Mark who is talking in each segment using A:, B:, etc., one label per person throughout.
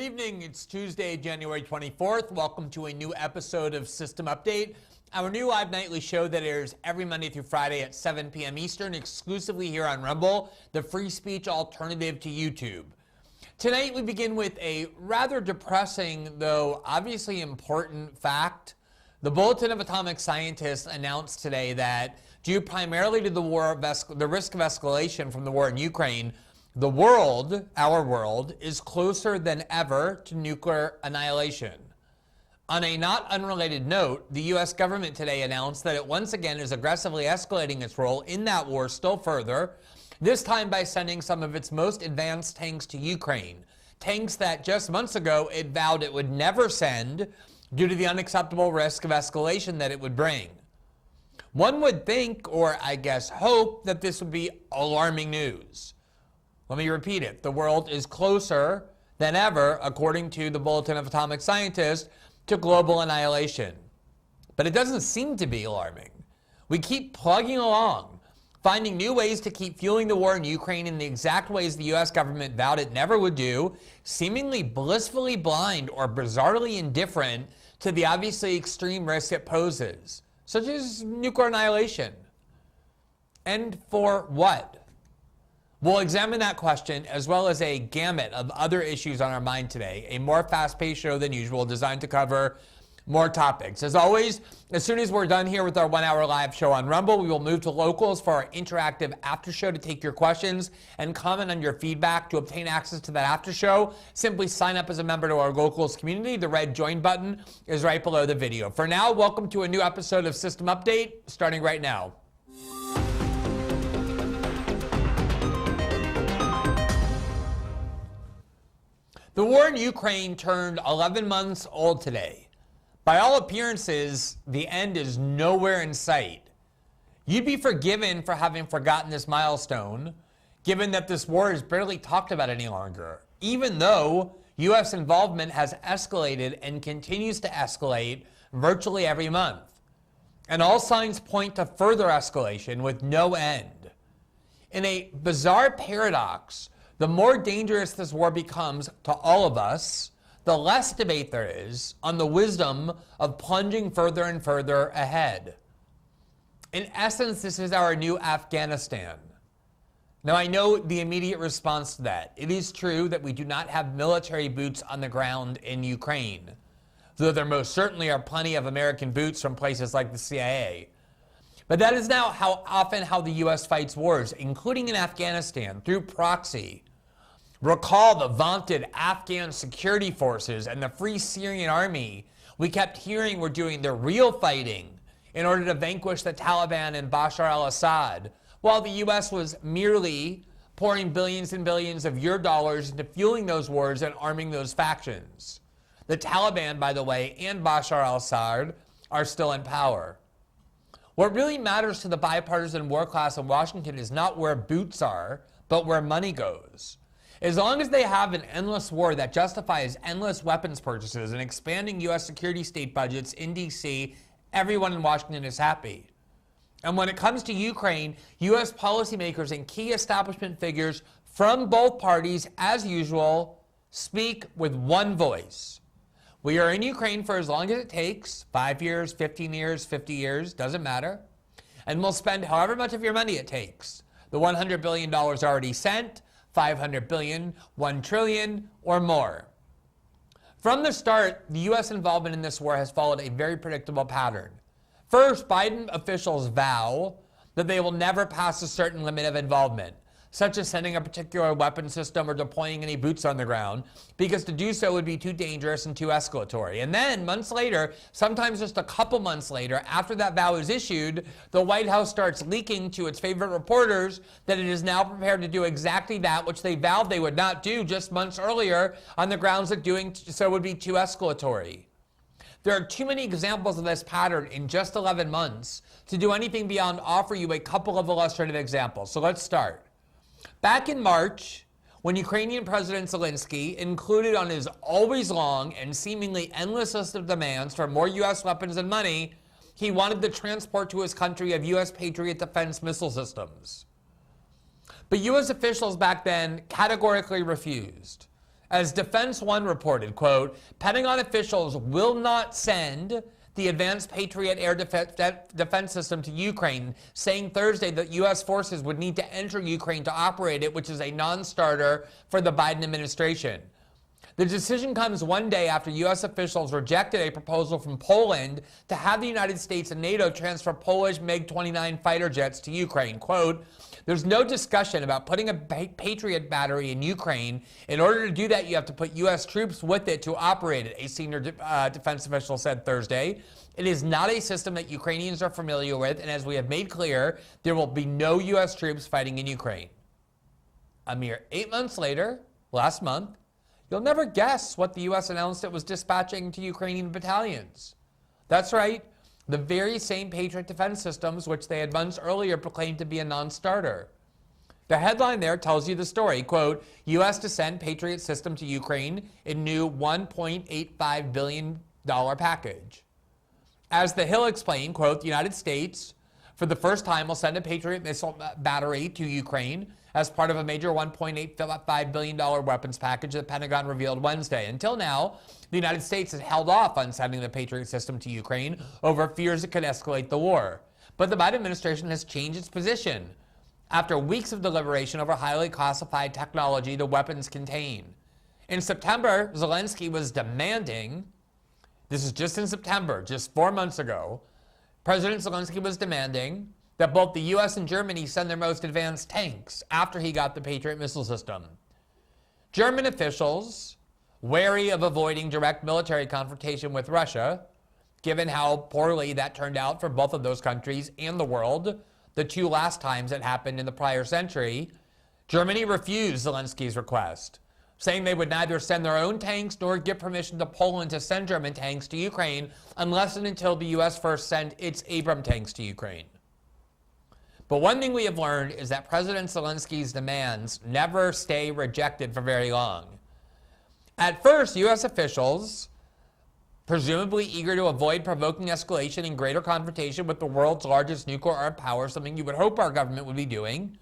A: Good evening, it's Tuesday, January 24th. Welcome to a new episode of System Update, our new live nightly show that airs every Monday through Friday at 7 p.m. Eastern, exclusively here on Rumble, the free speech alternative to YouTube. Tonight we begin with a rather depressing, though obviously important fact. The Bulletin of Atomic Scientists announced today that due primarily to the risk of escalation from the war in Ukraine, the world, our world, is closer than ever to nuclear annihilation. On a not unrelated note, the U.S. government today announced that it once again is aggressively escalating its role in that war still further, this time by sending some of its most advanced tanks to Ukraine. Tanks that just months ago it vowed it would never send due to the unacceptable risk of escalation that it would bring. One would think, or I guess hope, that this would be alarming news. Let me repeat it. The world is closer than ever, according to the Bulletin of Atomic Scientists, to global annihilation. But it doesn't seem to be alarming. We keep plugging along, finding new ways to keep fueling the war in Ukraine in the exact ways the U.S. government vowed it never would do, seemingly blissfully blind or bizarrely indifferent to the obviously extreme risk it poses, such as nuclear annihilation. And for what? We'll examine that question as well as a gamut of other issues on our mind today, a more fast-paced show than usual designed to cover more topics. As always, as soon as we're done here with our 1-hour live show on Rumble, we will move to Locals for our interactive after show to take your questions and comment on your feedback. To obtain access to that after show, simply sign up as a member to our Locals community. The red join button is right below the video. For now, welcome to a new episode of System Update, starting right now. The war in Ukraine turned 11 months old today. By all appearances, the end is nowhere in sight. You'd be forgiven for having forgotten this milestone, given that this war is barely talked about any longer, even though U.S. involvement has escalated and continues to escalate virtually every month. And all signs point to further escalation with no end. In a bizarre paradox, the more dangerous this war becomes to all of us, the less debate there is on the wisdom of plunging further and further ahead. In essence, this is our new Afghanistan. Now, I know the immediate response to that. It is true that we do not have military boots on the ground in Ukraine, though there most certainly are plenty of American boots from places like the CIA. But that is now how the U.S. fights wars, including in Afghanistan, through proxy. Recall the vaunted Afghan security forces and the Free Syrian Army we kept hearing were doing the real fighting in order to vanquish the Taliban and Bashar al-Assad, while the U.S. was merely pouring billions and billions of your dollars into fueling those wars and arming those factions. The Taliban, by the way, and Bashar al-Assad are still in power. What really matters to the bipartisan war class in Washington is not where boots are, but where money goes. As long as they have an endless war that justifies endless weapons purchases and expanding U.S. security state budgets in D.C., everyone in Washington is happy. And when it comes to Ukraine, U.S. policymakers and key establishment figures from both parties, as usual, speak with one voice. We are in Ukraine for as long as it takes, 5 years, 15 years, 50 years, doesn't matter. And we'll spend however much of your money it takes. The $100 billion already sent, $500 billion, $1 trillion, or more. From the start, the U.S. involvement in this war has followed a very predictable pattern. First, Biden officials vow that they will never pass a certain limit of involvement, such as sending a particular weapon system or deploying any boots on the ground, because to do so would be too dangerous and too escalatory. And then, months later, sometimes just a couple months later, after that vow is issued, the White House starts leaking to its favorite reporters that it is now prepared to do exactly that which they vowed they would not do just months earlier on the grounds that doing so would be too escalatory. There are too many examples of this pattern in just 11 months to do anything beyond offer you a couple of illustrative examples. So let's start. Back in March, when Ukrainian President Zelensky included on his always long and seemingly endless list of demands for more U.S. weapons and money, he wanted the transport to his country of U.S. Patriot defense missile systems. But U.S. officials back then categorically refused. As Defense One reported, quote, Pentagon officials will not send the Advanced Patriot Air Defense System to Ukraine, saying Thursday that U.S. forces would need to enter Ukraine to operate it, which is a non-starter for the Biden administration. The decision comes one day after U.S. officials rejected a proposal from Poland to have the United States and NATO transfer Polish MiG-29 fighter jets to Ukraine. Quote, there's no discussion about putting a Patriot battery in Ukraine. In order to do that, you have to put U.S. troops with it to operate it, a senior defense official said Thursday. It is not a system that Ukrainians are familiar with, and as we have made clear, there will be no U.S. troops fighting in Ukraine. A mere 8 months later, last month, you'll never guess what the U.S. announced it was dispatching to Ukrainian battalions. That's right. The very same Patriot defense systems which they had months earlier proclaimed to be a non-starter. The headline there tells you the story. Quote, U.S. to send Patriot system to Ukraine in new $1.85 billion package. As The Hill explained, quote, the United States, for the first time, will send a Patriot missile battery to Ukraine as part of a major $1.85 billion weapons package the Pentagon revealed Wednesday. Until now, the United States has held off on sending the Patriot system to Ukraine over fears it could escalate the war. But the Biden administration has changed its position after weeks of deliberation over highly classified technology the weapons contain. In September, Zelensky was demanding, this is just in September, just 4 months ago, President Zelensky was demanding that both the U.S. and Germany send their most advanced tanks after he got the Patriot missile system. German officials, wary of avoiding direct military confrontation with Russia, given how poorly that turned out for both of those countries and the world, the two last times it happened in the prior century, Germany refused Zelensky's request, saying they would neither send their own tanks nor give permission to Poland to send German tanks to Ukraine unless and until the U.S. first sent its Abrams tanks to Ukraine. But one thing we have learned is that President Zelensky's demands never stay rejected for very long. At first, U.S. officials, presumably eager to avoid provoking escalation and greater confrontation with the world's largest nuclear armed power, something you would hope our government would be doing,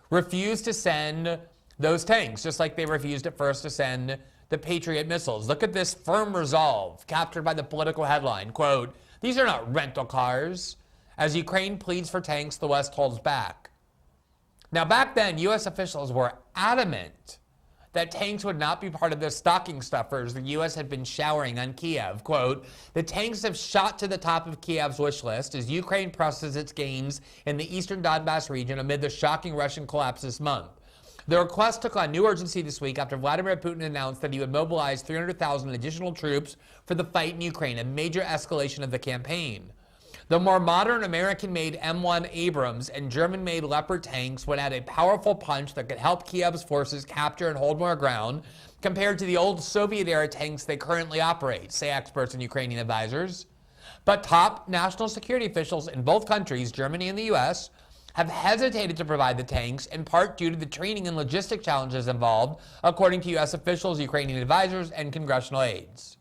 A: refused to send those tanks, just like they refused at first to send the Patriot missiles. Look at this firm resolve captured by the Political headline. Quote, these are not rental cars. As Ukraine pleads for tanks, the West holds back. Now, back then, U.S. officials were adamant that tanks would not be part of the stocking stuffers the U.S. had been showering on Kiev. Quote, the tanks have shot to the top of Kiev's wish list as Ukraine presses its gains in the eastern Donbass region amid the shocking Russian collapse this month. The request took on new urgency this week after Vladimir Putin announced that he would mobilize 300,000 additional troops for the fight in Ukraine, a major escalation of the campaign. The more modern American-made M1 Abrams and German-made Leopard tanks would add a powerful punch that could help Kiev's forces capture and hold more ground compared to the old Soviet-era tanks they currently operate, say experts and Ukrainian advisors. But top national security officials in both countries, Germany and the U.S., have hesitated to provide the tanks, in part due to the training and logistic challenges involved, according to U.S. officials, Ukrainian advisors, and congressional aides.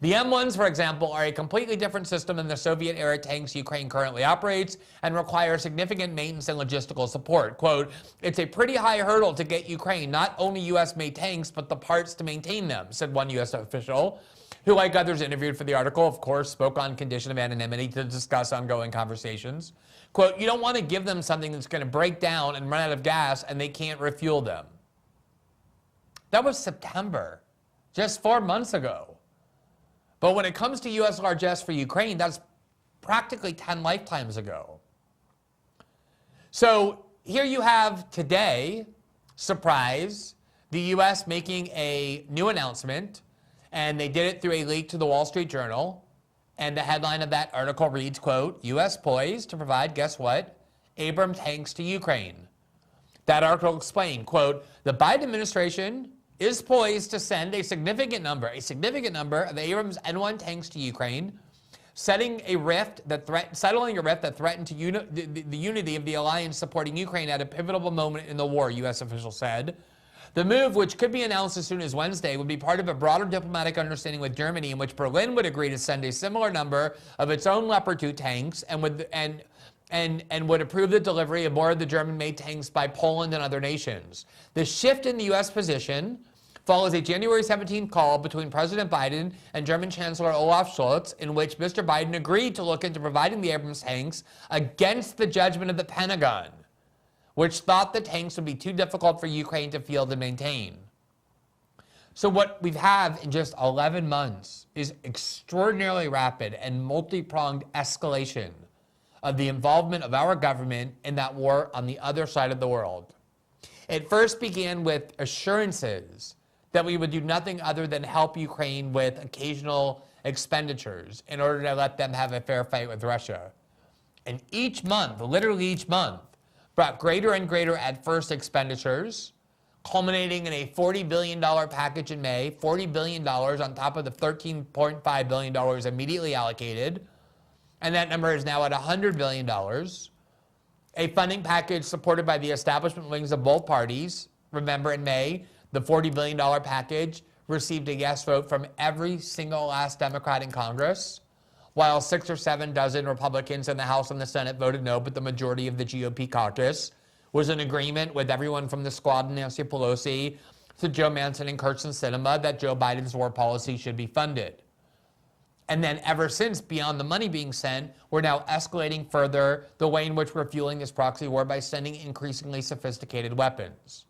A: The M1s, for example, are a completely different system than the Soviet-era tanks Ukraine currently operates and require significant maintenance and logistical support. Quote, it's a pretty high hurdle to get Ukraine not only U.S.-made tanks, but the parts to maintain them, said one U.S. official, who, like others interviewed for the article, of course, spoke on condition of anonymity to discuss ongoing conversations. Quote, you don't want to give them something that's going to break down and run out of gas and they can't refuel them. That was September, just 4 months ago. But when it comes to U.S. largesse for Ukraine, that's practically 10 lifetimes ago. So here you have today, surprise, the U.S. making a new announcement, and they did it through a leak to the Wall Street Journal. And the headline of that article reads, quote, U.S. poised to provide, guess what, Abrams tanks to Ukraine. That article explained, quote, the Biden administration is poised to send a significant number of Abrams N1 tanks to Ukraine, settling a rift that threatened to the unity of the alliance supporting Ukraine at a pivotal moment in the war, U.S. officials said. The move, which could be announced as soon as Wednesday, would be part of a broader diplomatic understanding with Germany in which Berlin would agree to send a similar number of its own Leopard 2 tanks and would approve the delivery of more of the German-made tanks by Poland and other nations. The shift in the U.S. position follows a January 17th call between President Biden and German Chancellor Olaf Scholz, in which Mr. Biden agreed to look into providing the Abrams tanks against the judgment of the Pentagon, which thought the tanks would be too difficult for Ukraine to field and maintain. So what we have in just 11 months is extraordinarily rapid and multi-pronged escalation of the involvement of our government in that war on the other side of the world. It first began with assurances that we would do nothing other than help Ukraine with occasional expenditures in order to let them have a fair fight with Russia. And each month, literally each month, brought greater and greater at first expenditures, culminating in a $40 billion package in May, $40 billion on top of the $13.5 billion immediately allocated, and that number is now at $100 billion. A funding package supported by the establishment wings of both parties. Remember, in May, the $40 billion package received a yes vote from every single last Democrat in Congress, while 6 or 7 dozen Republicans in the House and the Senate voted no, but the majority of the GOP caucus was in agreement with everyone from the Squad and Nancy Pelosi to Joe Manchin and Kyrsten Sinema that Joe Biden's war policy should be funded. And then ever since, beyond the money being sent, we're now escalating further the way in which we're fueling this proxy war by sending increasingly sophisticated weapons.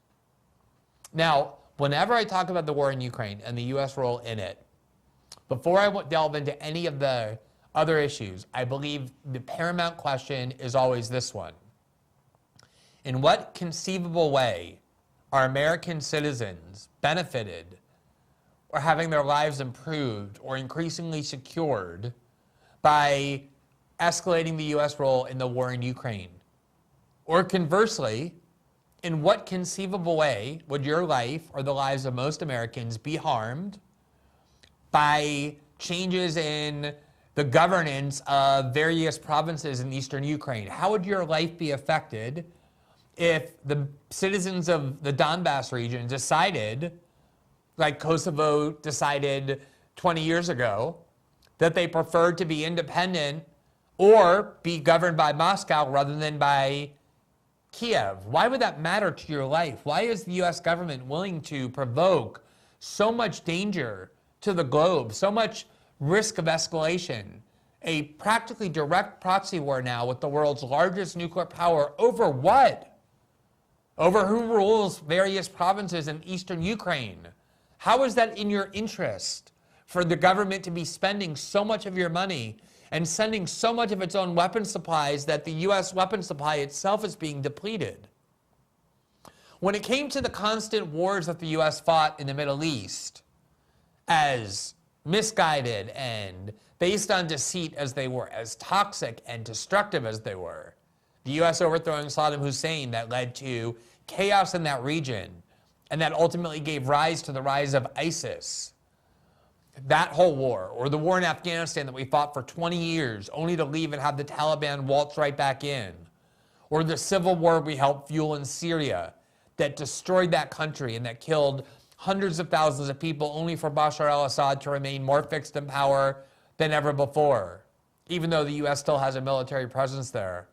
A: Now, whenever I talk about the war in Ukraine and the U.S. role in it, before I delve into any of the other issues, I believe the paramount question is always this one. In what conceivable way are American citizens benefited or having their lives improved or increasingly secured by escalating the U.S. role in the war in Ukraine? Or conversely, in what conceivable way would your life or the lives of most Americans be harmed by changes in the governance of various provinces in eastern Ukraine? How would your life be affected if the citizens of the Donbass region decided, like Kosovo decided 20 years ago, that they preferred to be independent or be governed by Moscow rather than by Kiev? Why would that matter to your life? Why is the U.S. government willing to provoke so much danger to the globe, so much risk of escalation, a practically direct proxy war now with the world's largest nuclear power over what? Over who rules various provinces in eastern Ukraine? How is that in your interest for the government to be spending so much of your money and sending so much of its own weapon supplies that the U.S. weapon supply itself is being depleted? When it came to the constant wars that the U.S. fought in the Middle East, as misguided and based on deceit as they were, as toxic and destructive as they were, the U.S. overthrowing Saddam Hussein that led to chaos in that region and that ultimately gave rise to the rise of ISIS. That whole war, or the war in Afghanistan that we fought for 20 years only to leave and have the Taliban waltz right back in, or the civil war we helped fuel in Syria that destroyed that country and that killed hundreds of thousands of people only for Bashar al-Assad to remain more fixed in power than ever before, even though the U.S. still has a military presence there.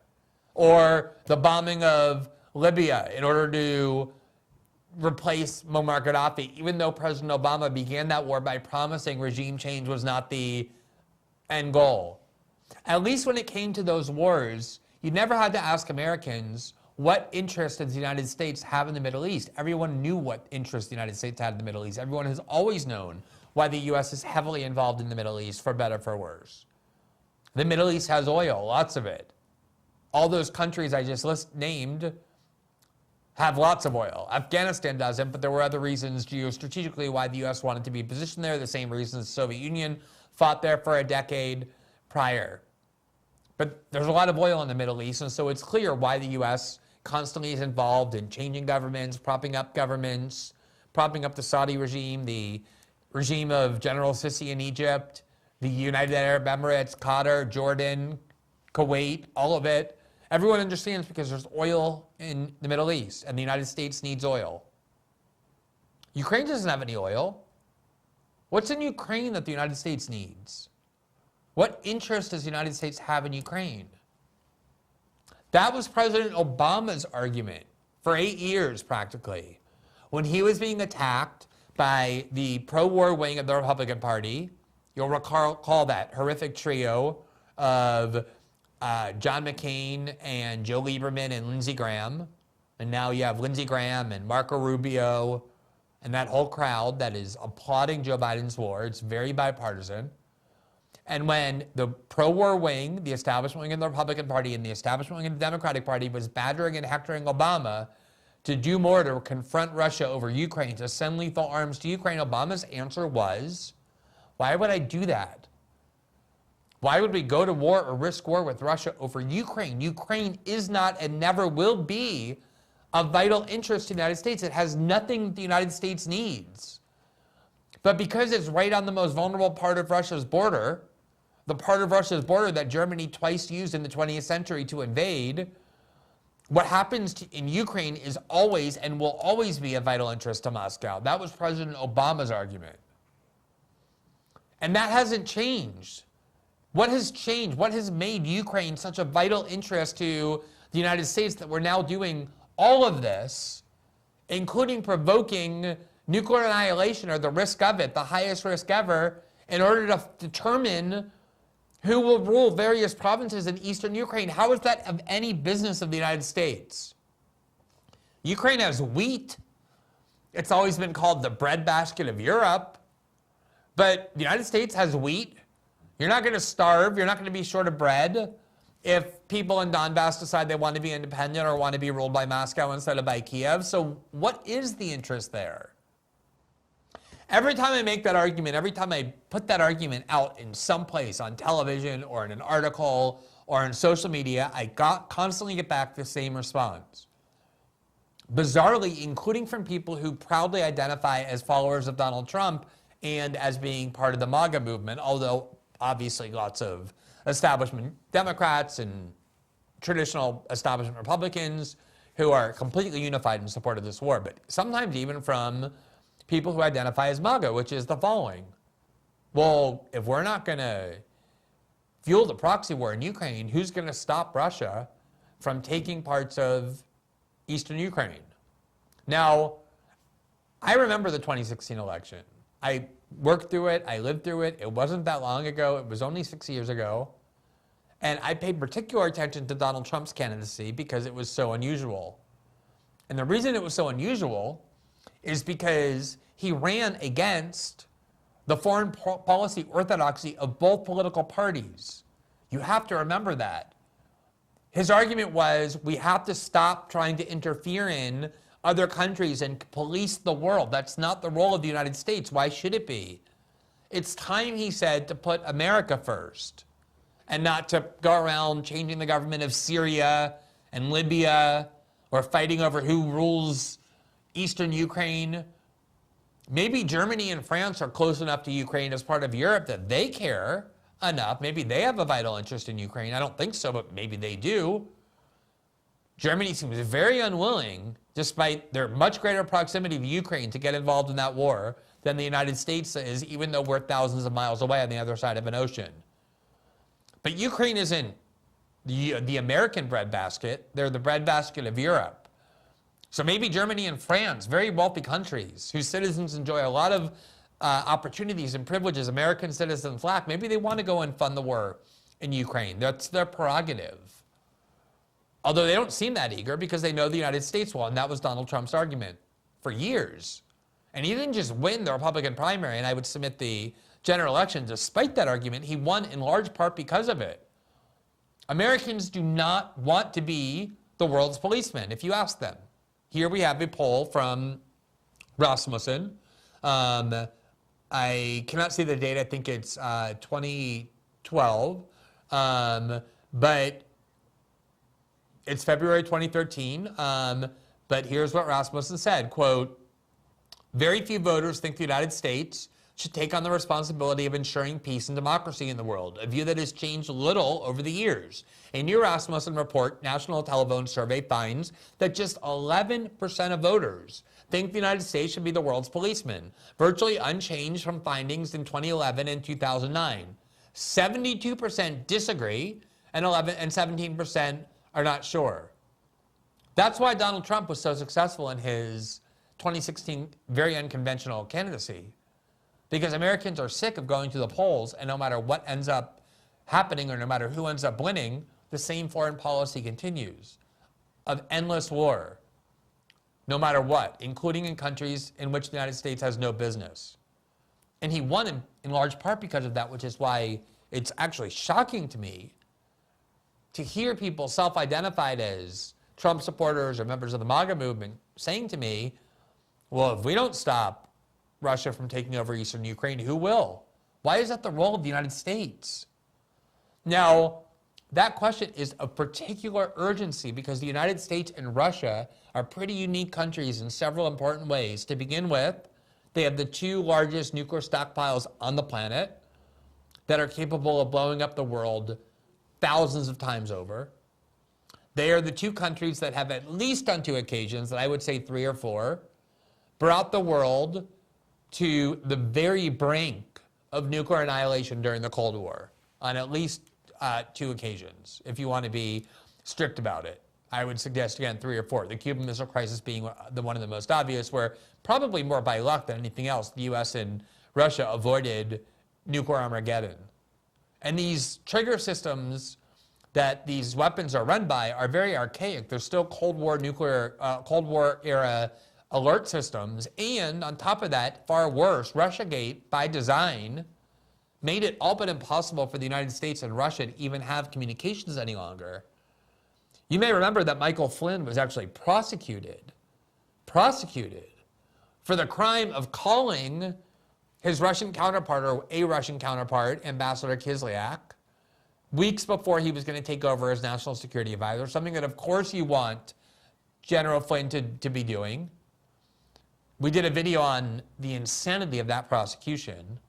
A: Or the bombing of Libya in order to replace Muammar Gaddafi, even though President Obama began that war by promising regime change was not the end goal. At least when it came to those wars, you never had to ask Americans, what interest does the United States have in the Middle East? Everyone knew what interest the United States had in the Middle East. Everyone has always known why the U.S. is heavily involved in the Middle East, for better or for worse. The Middle East has oil, lots of it. All those countries I just named have lots of oil. Afghanistan doesn't, but there were other reasons geostrategically why the U.S. wanted to be positioned there, the same reasons the Soviet Union fought there for a decade prior. But there's a lot of oil in the Middle East, and so it's clear why the U.S. constantly is involved in changing governments, propping up the Saudi regime, the regime of General Sisi in Egypt, the United Arab Emirates, Qatar, Jordan, Kuwait, all of it. Everyone understands because there's oil in the Middle East, and the United States needs oil. Ukraine doesn't have any oil. What's in Ukraine that the United States needs? What interest does the United States have in Ukraine? That was President Obama's argument for 8 years, practically, when he was being attacked by the pro-war wing of the Republican Party. You'll recall that horrific trio of John McCain and Joe Lieberman and Lindsey Graham. And now you have Lindsey Graham and Marco Rubio and that whole crowd that is applauding Joe Biden's war. It's very bipartisan. And when the pro-war wing, the establishment wing of the Republican Party, and the establishment wing of the Democratic Party was badgering and hectoring Obama to do more to confront Russia over Ukraine, to send lethal arms to Ukraine, Obama's answer was, why would I do that? Why would we go to war or risk war with Russia over Ukraine? Ukraine is not and never will be of vital interest to the United States. It has nothing the United States needs. But because it's right on the most vulnerable part of Russia's border, the part of Russia's border that Germany twice used in the 20th century to invade, what happens in Ukraine is always and will always be of vital interest to Moscow. That was President Obama's argument. And that hasn't changed. What has changed? What has made Ukraine such a vital interest to the United States that we're now doing all of this, including provoking nuclear annihilation or the risk of it, the highest risk ever, in order to determine who will rule various provinces in eastern Ukraine? How is that of any business of the United States? Ukraine has wheat. It's always been called the breadbasket of Europe. But the United States has wheat. You're not going to starve. You're not going to be short of bread if people in Donbass decide they want to be independent or want to be ruled by Moscow instead of by Kiev. So what is the interest there? Every time I make that argument, every time I put that argument out in some place on television or in an article or on social media, I constantly get back the same response. Bizarrely, including from people who proudly identify as followers of Donald Trump and as being part of the MAGA movement, although obviously lots of establishment Democrats and traditional establishment Republicans who are completely unified in support of this war, but sometimes even from people who identify as MAGA, which is the following. Well, if we're not going to fuel the proxy war in Ukraine, who's going to stop Russia from taking parts of eastern Ukraine? Now, I remember the 2016 election. I worked through it. I lived through it. It wasn't that long ago. It was only 6 years ago. And I paid particular attention to Donald Trump's candidacy because it was so unusual. And the reason it was so unusual is because he ran against the foreign policy orthodoxy of both political parties. You have to remember that. His argument was, we have to stop trying to interfere in other countries and police the world. That's not the role of the United States. Why should it be? It's time, he said, to put America first and not to go around changing the government of Syria and Libya or fighting over who rules eastern Ukraine. Maybe Germany and France are close enough to Ukraine as part of Europe that they care enough. Maybe they have a vital interest in Ukraine. I don't think so, but maybe they do. Germany seems very unwilling, despite their much greater proximity to Ukraine, to get involved in that war than the United States is, even though we're thousands of miles away on the other side of an ocean. But Ukraine isn't the American breadbasket. They're the breadbasket of Europe. So maybe Germany and France, very wealthy countries whose citizens enjoy a lot of opportunities and privileges American citizens lack, maybe they want to go and fund the war in Ukraine. That's their prerogative. Although they don't seem that eager because they know the United States will, and that was Donald Trump's argument for years. And he didn't just win the Republican primary, and I would submit the general election. Despite that argument, he won in large part because of it. Americans do not want to be the world's policeman, if you ask them. Here we have a poll from Rasmussen. I cannot see the date. I think it's 2012. But it's February 2013. But here's what Rasmussen said, quote, "Very few voters think the United States should take on the responsibility of ensuring peace and democracy in the world, a view that has changed little over the years. A new Rasmussen report, National Telephone Survey, finds that just 11% of voters think the United States should be the world's policeman, virtually unchanged from findings in 2011 and 2009. 72% disagree, and 17% are not sure." That's why Donald Trump was so successful in his 2016 very unconventional candidacy, because Americans are sick of going to the polls, and no matter what ends up happening or no matter who ends up winning, the same foreign policy continues of endless war, no matter what, including in countries in which the United States has no business. And he won in large part because of that, which is why it's actually shocking to me to hear people self-identified as Trump supporters or members of the MAGA movement saying to me, well, if we don't stop Russia from taking over eastern Ukraine, who will? Why is that the role of the United States? Now, that question is of particular urgency because the United States and Russia are pretty unique countries in several important ways. To begin with, they have the two largest nuclear stockpiles on the planet that are capable of blowing up the world thousands of times over. They are the two countries that have, at least on two occasions, and I would say three or four, brought the world to the very brink of nuclear annihilation during the Cold War on at least two occasions, if you want to be strict about it. I would suggest, again, three or four. The Cuban Missile Crisis being the one of the most obvious, where probably more by luck than anything else, the U.S. and Russia avoided nuclear Armageddon. And these trigger systems that these weapons are run by are very archaic. They're still Cold War era alert systems. And on top of that, far worse, Russiagate, by design, made it all but impossible for the United States and Russia to even have communications any longer. You may remember that Michael Flynn was actually prosecuted for the crime of calling his Russian counterpart, or a Russian counterpart, Ambassador Kislyak, weeks before he was going to take over as national security advisor, something that, of course, you want General Flynn to be doing. We did a video on the insanity of that prosecution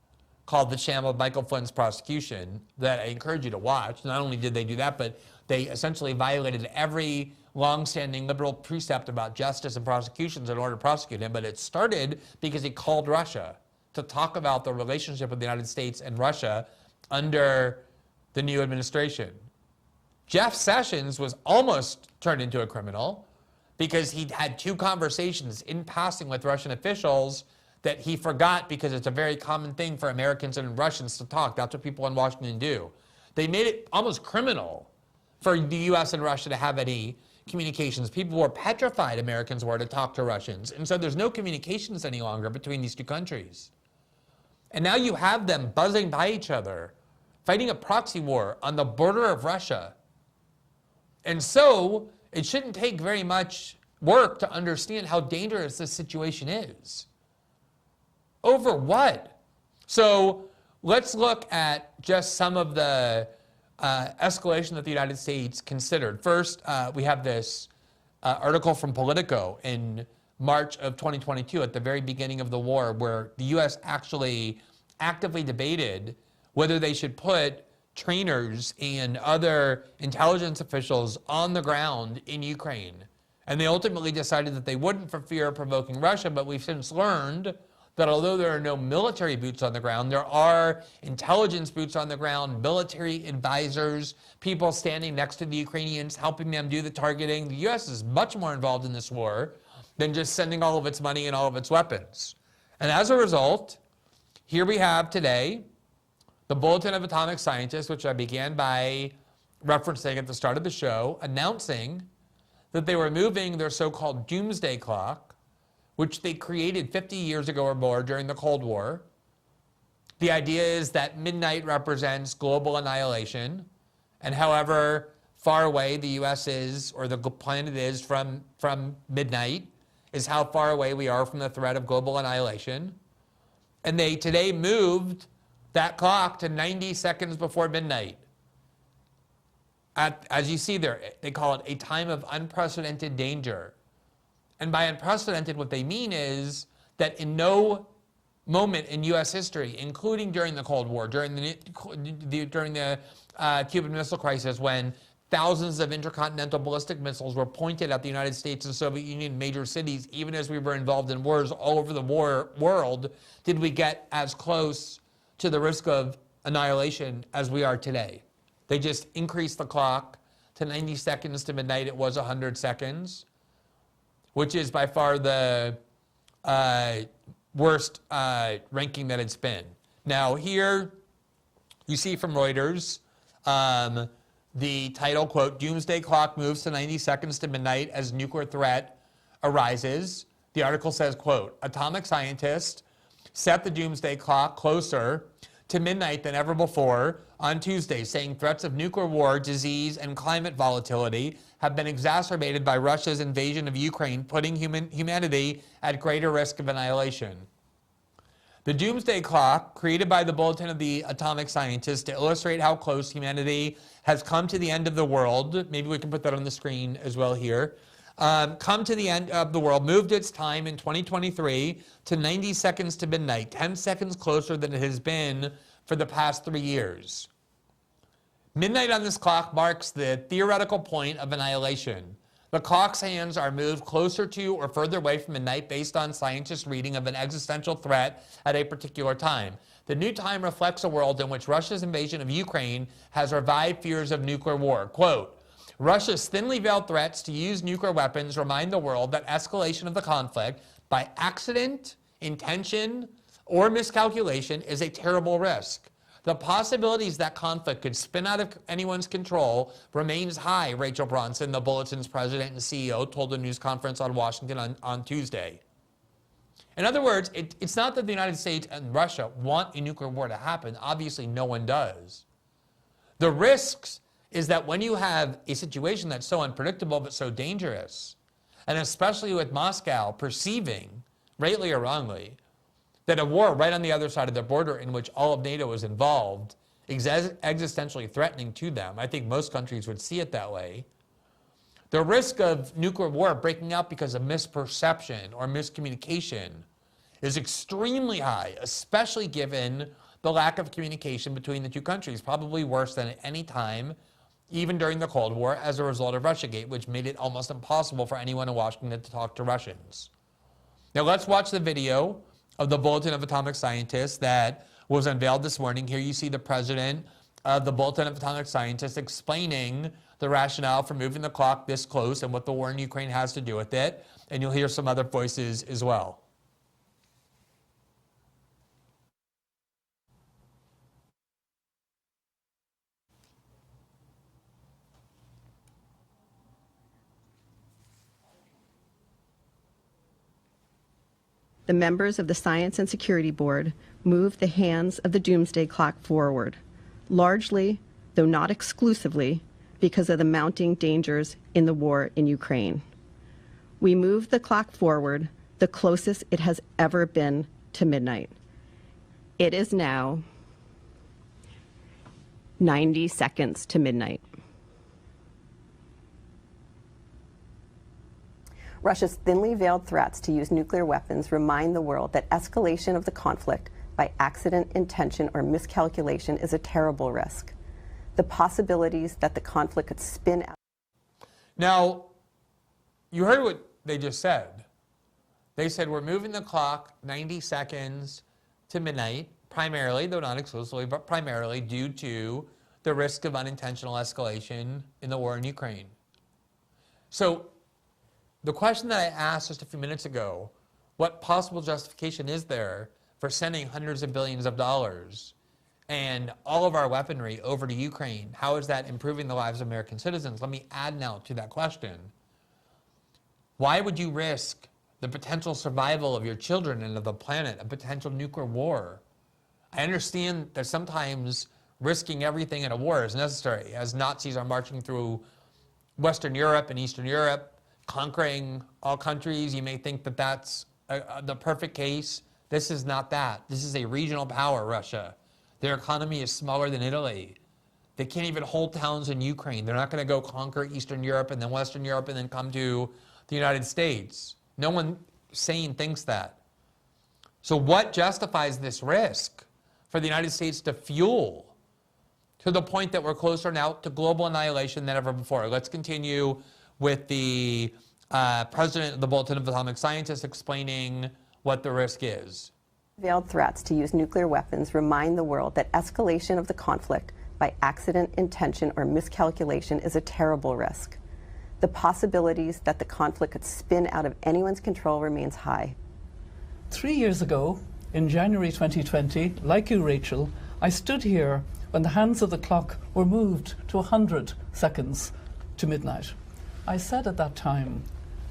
A: called The Sham of Michael Flynn's Prosecution that I encourage you to watch. Not only did they do that, but they essentially violated every long-standing liberal precept about justice and prosecutions in order to prosecute him. But it started because he called Russia to talk about the relationship with the United States and Russia under the new administration. Jeff Sessions was almost turned into a criminal because he'd had two conversations in passing with Russian officials that he forgot, because it's a very common thing for Americans and Russians to talk. That's what people in Washington do. They made it almost criminal for the U.S. and Russia to have any communications. People were petrified, Americans were, to talk to Russians. And so there's no communications any longer between these two countries. And now you have them buzzing by each other, fighting a proxy war on the border of Russia. And so it shouldn't take very much work to understand how dangerous this situation is. Over what? So let's look at just some of the escalation that the United States considered. First, we have this article from Politico in March of 2022, at the very beginning of the war, where the U.S. actually actively debated whether they should put trainers and other intelligence officials on the ground in Ukraine. And they ultimately decided that they wouldn't for fear of provoking Russia, but we've since learned that although there are no military boots on the ground, there are intelligence boots on the ground, military advisors, people standing next to the Ukrainians, helping them do the targeting. The U.S. is much more involved in this war than just sending all of its money and all of its weapons. And as a result, here we have today the Bulletin of Atomic Scientists, which I began by referencing at the start of the show, announcing that they were moving their so-called doomsday clock, which they created 50 years ago or more during the Cold War. The idea is that midnight represents global annihilation, and however far away the U.S. is, or the planet is from midnight, is how far away we are from the threat of global annihilation. And they today moved that clock to 90 seconds before midnight. As you see there, they call it a time of unprecedented danger. And by unprecedented, what they mean is that in no moment in U.S. history, including during the Cold War, during the Cuban Missile Crisis, when thousands of intercontinental ballistic missiles were pointed at the United States and Soviet Union major cities, even as we were involved in wars all over the world, did we get as close to the risk of annihilation as we are today. They just increased the clock to 90 seconds to midnight. It was 100 seconds, which is by far the worst ranking that it's been. Now here you see from Reuters, the title, quote, "Doomsday Clock moves to 90 seconds to midnight as nuclear threat arises." The article says, quote, "Atomic scientists set the doomsday clock closer to midnight than ever before on Tuesday, saying threats of nuclear war, disease, and climate volatility have been exacerbated by Russia's invasion of Ukraine, putting humanity at greater risk of annihilation. The doomsday clock, created by the Bulletin of the Atomic Scientists to illustrate how close humanity has come to the end of the world," maybe we can put that on the screen as well here, "come to the end of the world, moved its time in 2023 to 90 seconds to midnight, 10 seconds closer than it has been for the past 3 years. Midnight on this clock marks the theoretical point of annihilation. The clock's hands are moved closer to or further away from midnight based on scientists' reading of an existential threat at a particular time. The new time reflects a world in which Russia's invasion of Ukraine has revived fears of nuclear war." Quote, "Russia's thinly veiled threats to use nuclear weapons remind the world that escalation of the conflict by accident, intention, or miscalculation is a terrible risk. The possibilities that conflict could spin out of anyone's control remains high," Rachel Bronson, the Bulletin's president and CEO, told a news conference on Washington on Tuesday. In other words, it's not that the United States and Russia want a nuclear war to happen. Obviously, no one does. The risks is that when you have a situation that's so unpredictable but so dangerous, and especially with Moscow perceiving, rightly or wrongly, that a war right on the other side of the border in which all of NATO is involved is existentially threatening to them. I think most countries would see it that way. The risk of nuclear war breaking out because of misperception or miscommunication is extremely high, especially given the lack of communication between the two countries, probably worse than at any time, even during the Cold War, as a result of Russiagate, which made it almost impossible for anyone in Washington to talk to Russians. Now let's watch the video of the Bulletin of Atomic Scientists that was unveiled this morning. Here you see the president of the Bulletin of Atomic Scientists explaining the rationale for moving the clock this close and what the war in Ukraine has to do with it. And you'll hear some other voices as well.
B: The members of the Science and Security Board moved the hands of the doomsday clock forward, largely, though not exclusively, because of the mounting dangers in the war in Ukraine. We moved the clock forward the closest it has ever been to midnight. It is now 90 seconds to midnight.
C: Russia's thinly veiled threats to use nuclear weapons remind the world that escalation of the conflict by accident, intention, or miscalculation is a terrible risk. The possibilities that the conflict could spin out.
A: Now, you heard what they just said. They said we're moving the clock 90 seconds to midnight, primarily, though not exclusively, but primarily due to the risk of unintentional escalation in the war in Ukraine. So, the question that I asked just a few minutes ago, what possible justification is there for sending hundreds of billions of dollars and all of our weaponry over to Ukraine? How is that improving the lives of American citizens? Let me add now to that question. Why would you risk the potential survival of your children and of the planet, a potential nuclear war? I understand that sometimes risking everything in a war is necessary. As Nazis are marching through Western Europe and Eastern Europe, conquering all countries, you may think that that's the perfect case. This is not that. This is a regional power, Russia. Their economy is smaller than Italy. They can't even hold towns in Ukraine. They're not going to go conquer Eastern Europe and then Western Europe and then come to the United States. No one sane thinks that. So what justifies this risk for the United States to fuel to the point that we're closer now to global annihilation than ever before? Let's continue with the president of the Bulletin of Atomic Scientists explaining what the risk is.
C: Veiled threats to use nuclear weapons remind the world that escalation of the conflict by accident, intention, or miscalculation is a terrible risk. The possibilities that the conflict could spin out of anyone's control remains high.
D: 3 years ago, in January 2020, like you, Rachel, I stood here when the hands of the clock were moved to 100 seconds to midnight. I said at that time,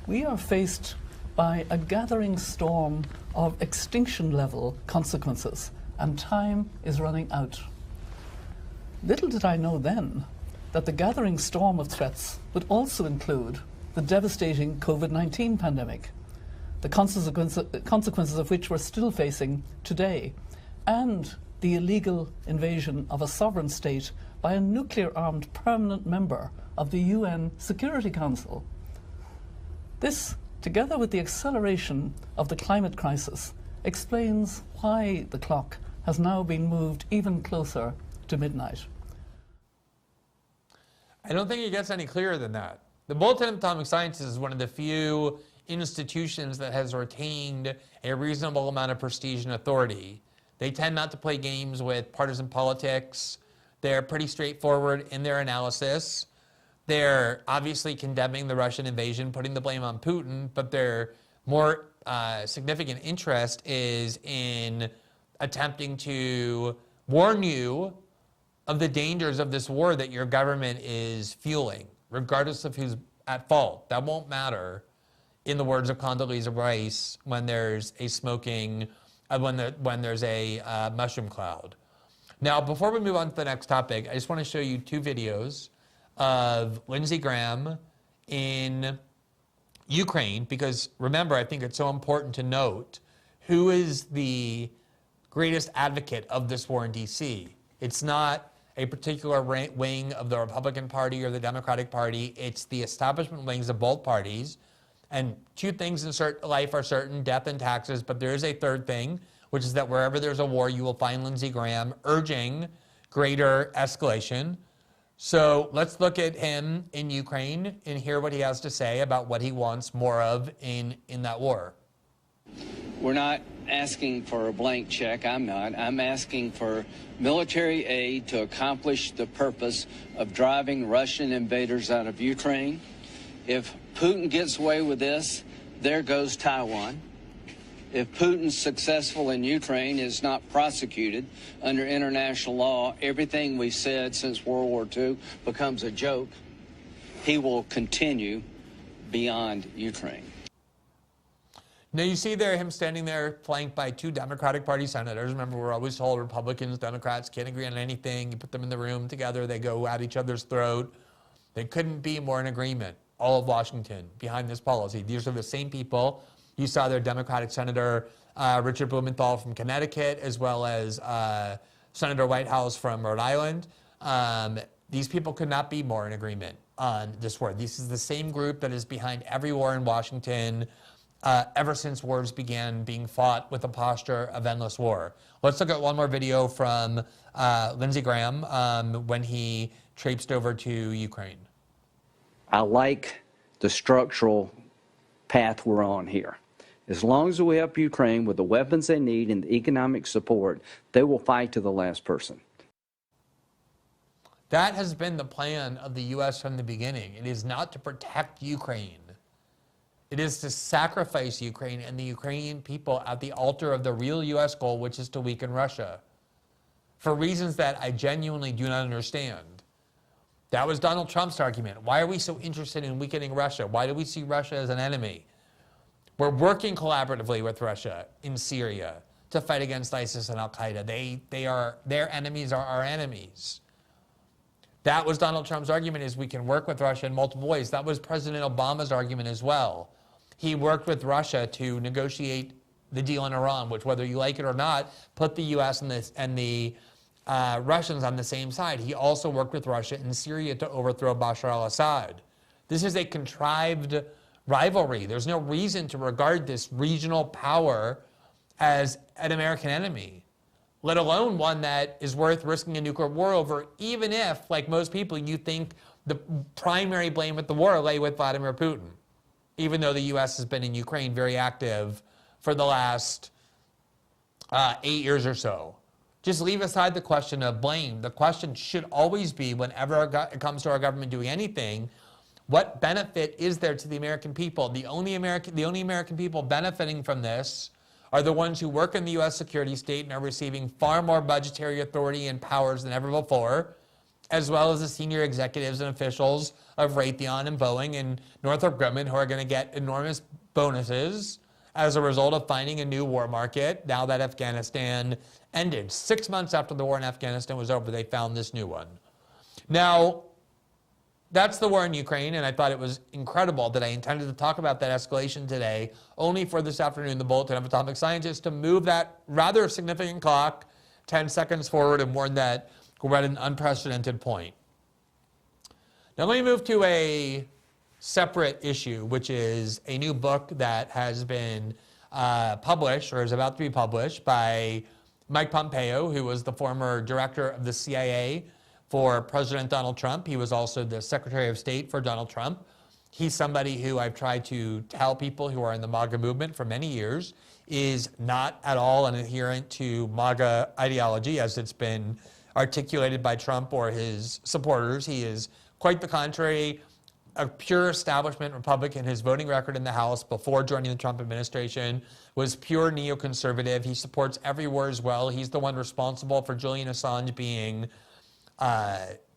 D: we are faced by a gathering storm of extinction-level consequences, and time is running out. Little did I know then that the gathering storm of threats would also include the devastating COVID-19 pandemic, the consequences of which we're still facing today, and the illegal invasion of a sovereign state by a nuclear-armed permanent member of the UN Security Council. This, together with the acceleration of the climate crisis, explains why the clock has now been moved even closer to midnight.
A: I don't think it gets any clearer than that. The Bulletin of Atomic Sciences is one of the few institutions that has retained a reasonable amount of prestige and authority. They tend not to play games with partisan politics. They're pretty straightforward in their analysis. They're obviously condemning the Russian invasion, putting the blame on Putin, but their more significant interest is in attempting to warn you of the dangers of this war that your government is fueling, regardless of who's at fault. That won't matter, in the words of Condoleezza Rice, when there's a smoking, when there's a mushroom cloud. Now, before we move on to the next topic, I just want to show you two videos of Lindsey Graham in Ukraine, because remember, I think it's so important to note who is the greatest advocate of this war in DC. It's not a particular wing of the Republican Party or the Democratic Party. It's the establishment wings of both parties. And two things in life are certain, death and taxes, but there is a third thing, which is that wherever there's a war, you will find Lindsey Graham urging greater escalation. So let's look at him in Ukraine and hear what he has to say about what he wants more of in that war.
E: We're not asking for a blank check. I'm not. I'm asking for military aid to accomplish the purpose of driving Russian invaders out of Ukraine. If Putin gets away with this, there goes Taiwan. If Putin's successful in Ukraine is not prosecuted under international law, everything we said since World War II becomes a joke. He will continue beyond Ukraine.
A: Now you see there him standing there flanked by two Democratic Party senators. Remember, we're always told Republicans, Democrats can't agree on anything. You put them in the room together, they go at each other's throat. They couldn't be more in agreement, all of Washington, behind this policy. These are the same people. You saw their Democratic Senator Richard Blumenthal from Connecticut, as well as Senator Whitehouse from Rhode Island. These people could not be more in agreement on this war. This is the same group that is behind every war in Washington ever since wars began being fought with a posture of endless war. Let's look at one more video from Lindsey Graham when he traipsed over to Ukraine.
E: I like the structural path we're on here. As long as we help Ukraine with the weapons they need and the economic support, they will fight to the last person.
A: That has been the plan of the U.S. from the beginning. It is not to protect Ukraine. It is to sacrifice Ukraine and the Ukrainian people at the altar of the real U.S. goal, which is to weaken Russia, for reasons that I genuinely do not understand. That was Donald Trump's argument. Why are we so interested in weakening Russia? Why do we see Russia as an enemy? We're working collaboratively with Russia in Syria to fight against ISIS and Al-Qaeda. Their enemies are our enemies. That was Donald Trump's argument, is we can work with Russia in multiple ways. That was President Obama's argument as well. He worked with Russia to negotiate the deal in Iran, which, whether you like it or not, put the U.S. and the Russians on the same side. He also worked with Russia in Syria to overthrow Bashar al-Assad. This is a contrived rivalry. There's no reason to regard this regional power as an American enemy, let alone one that is worth risking a nuclear war over, even if, like most people, you think the primary blame with the war lay with Vladimir Putin, even though the U.S. has been in Ukraine very active for the last 8 years or so. Just leave aside the question of blame. The question should always be, whenever it comes to our government doing anything, what benefit is there to the American people? The only American people benefiting from this are the ones who work in the U.S. security state and are receiving far more budgetary authority and powers than ever before, as well as the senior executives and officials of Raytheon and Boeing and Northrop Grumman, who are going to get enormous bonuses as a result of finding a new war market now that Afghanistan ended. 6 months after the war in Afghanistan was over, they found this new one. Now, that's the war in Ukraine, and I thought it was incredible that I intended to talk about that escalation today, only for this afternoon, the Bulletin of Atomic Scientists, to move that rather significant clock 10 seconds forward and warn that we're at an unprecedented point. Now let me move to a separate issue, which is a new book that has been published, or is about to be published, by Mike Pompeo, who was the former director of the CIA for President Donald Trump. He was also the Secretary of State for Donald Trump. He's somebody who I've tried to tell people who are in the MAGA movement for many years is not at all an adherent to MAGA ideology as it's been articulated by Trump or his supporters. He is quite the contrary, a pure establishment Republican. His voting record in the House before joining the Trump administration was pure neoconservative. He supports every war as well. He's the one responsible for Julian Assange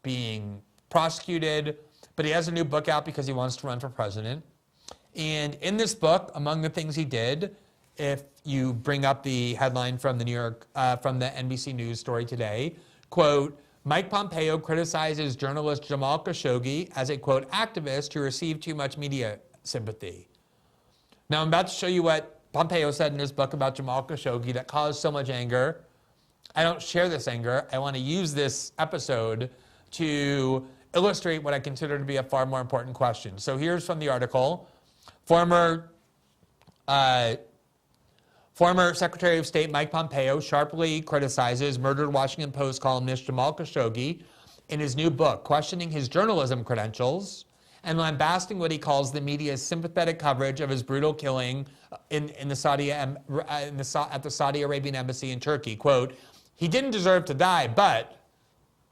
A: being prosecuted, but he has a new book out because he wants to run for president. And in this book, among the things he did, if you bring up the headline from the from the NBC News story today, quote, Mike Pompeo criticizes journalist Jamal Khashoggi as a, quote, activist who received too much media sympathy. Now, I'm about to show you what Pompeo said in his book about Jamal Khashoggi that caused so much anger. I don't share this anger. I want to use this episode to illustrate what I consider to be a far more important question. So here's from the article. Former Secretary of State Mike Pompeo sharply criticizes murdered Washington Post columnist Jamal Khashoggi in his new book, questioning his journalism credentials and lambasting what he calls the media's sympathetic coverage of his brutal killing at the Saudi Arabian embassy in Turkey. Quote, he didn't deserve to die, but,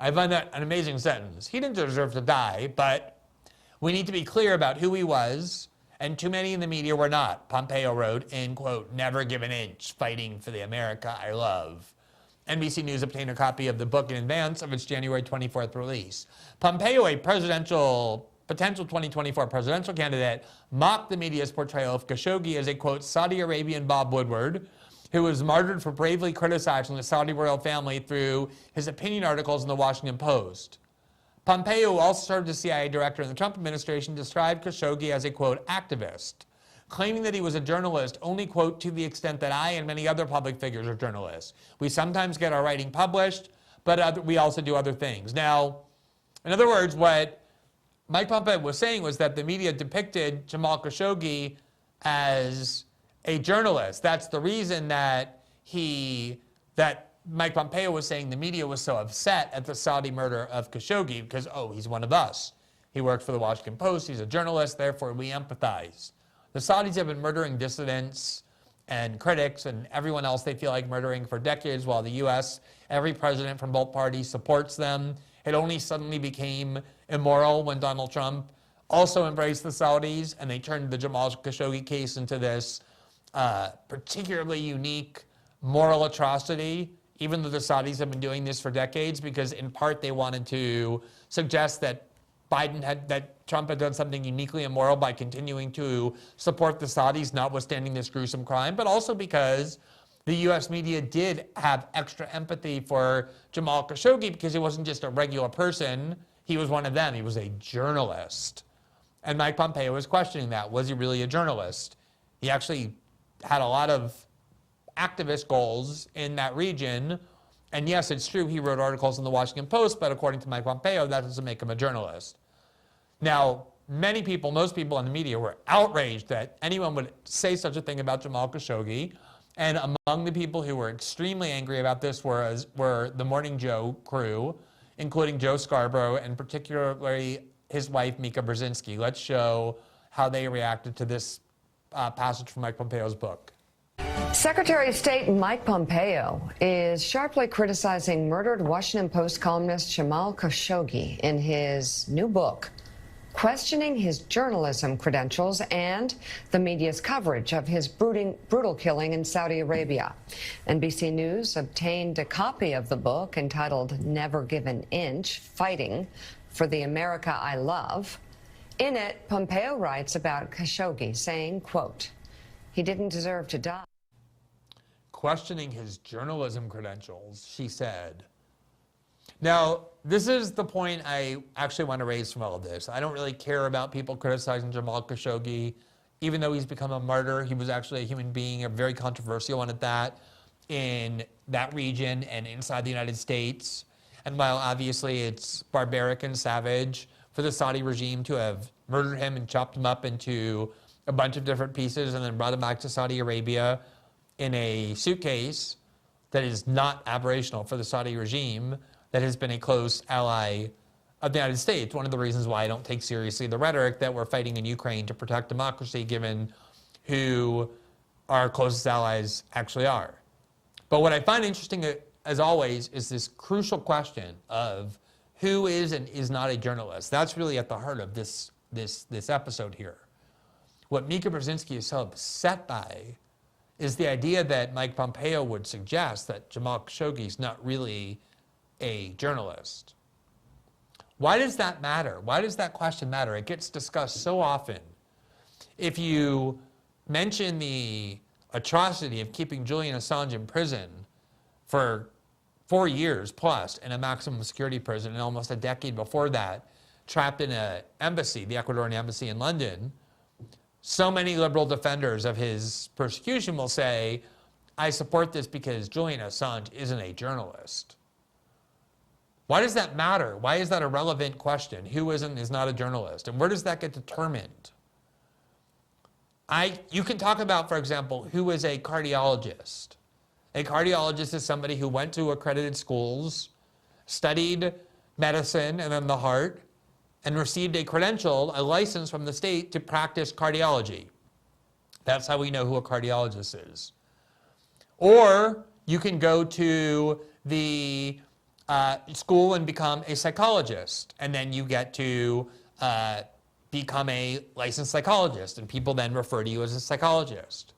A: I find that an amazing sentence. He didn't deserve to die, but we need to be clear about who he was, and too many in the media were not, Pompeo wrote in, quote, never give an inch, fighting for the America I love. NBC News obtained a copy of the book in advance of its January 24th release. Pompeo, a potential 2024 presidential candidate, mocked the media's portrayal of Khashoggi as a, quote, Saudi Arabian Bob Woodward, who was martyred for bravely criticizing the Saudi royal family through his opinion articles in the Washington Post. Pompeo, who also served as CIA director in the Trump administration, described Khashoggi as a, quote, activist, claiming that he was a journalist only, quote, to the extent that I and many other public figures are journalists. We sometimes get our writing published, but we also do other things. Now, in other words, what Mike Pompeo was saying was that the media depicted Jamal Khashoggi as a journalist. That's the reason that Mike Pompeo was saying the media was so upset at the Saudi murder of Khashoggi because, oh, he's one of us. He worked for the Washington Post. He's a journalist. Therefore, we empathize. The Saudis have been murdering dissidents and critics and everyone else they feel like murdering for decades, while the U.S., every president from both parties supports them. It only suddenly became immoral when Donald Trump also embraced the Saudis, and they turned the Jamal Khashoggi case into this particularly unique moral atrocity, even though the Saudis have been doing this for decades, because in part they wanted to suggest that Trump had done something uniquely immoral by continuing to support the Saudis, notwithstanding this gruesome crime, but also because the U.S. media did have extra empathy for Jamal Khashoggi because he wasn't just a regular person. He was one of them. He was a journalist. And Mike Pompeo was questioning that. Was he really a journalist? He actually had a lot of activist goals in that region. And yes, it's true he wrote articles in the Washington Post, but according to Mike Pompeo, that doesn't make him a journalist. Now, most people in the media were outraged that anyone would say such a thing about Jamal Khashoggi. And among the people who were extremely angry about this were the Morning Joe crew, including Joe Scarborough and particularly his wife, Mika Brzezinski. Let's show how they reacted to this passage from Mike Pompeo's book.
F: Secretary of State Mike Pompeo is sharply criticizing murdered Washington Post columnist Jamal Khashoggi in his new book, questioning his journalism credentials and the media's coverage of his brutal killing in Saudi Arabia. NBC News obtained a copy of the book entitled Never Give an Inch, Fighting for the America I Love. In it, Pompeo writes about Khashoggi, saying, quote, "He didn't deserve to die."
A: Questioning his journalism credentials, she said. Now, this is the point I actually want to raise from all of this. I don't really care about people criticizing Jamal Khashoggi. Even though he's become a martyr, he was actually a human being, a very controversial one at that, in that region and inside the United States. And while obviously it's barbaric and savage for the Saudi regime to have murdered him and chopped him up into a bunch of different pieces and then brought him back to Saudi Arabia in a suitcase that is not aberrational for the Saudi regime, that has been a close ally of the United States. One of the reasons why I don't take seriously the rhetoric that we're fighting in Ukraine to protect democracy, given who our closest allies actually are. But what I find interesting, as always, is this crucial question of who is and is not a journalist. That's really at the heart of this episode here. What Mika Brzezinski is so upset by is the idea that Mike Pompeo would suggest that Jamal Khashoggi is not really a journalist. Why does that matter? Why does that question matter? It gets discussed so often. If you mention the atrocity of keeping Julian Assange in prison for 4 years plus in a maximum security prison, and almost a decade before that, trapped in an embassy, the Ecuadorian embassy in London, so many liberal defenders of his persecution will say, I support this because Julian Assange isn't a journalist. Why does that matter? Why is that a relevant question? Who is not a journalist? And where does that get determined? You can talk about, for example, who is a cardiologist. A cardiologist is somebody who went to accredited schools, studied medicine and then the heart, and received a credential, a license from the state to practice cardiology. That's how we know who a cardiologist is. Or you can go to the school and become a psychologist, and then you get to become a licensed psychologist, and people then refer to you as a psychologist.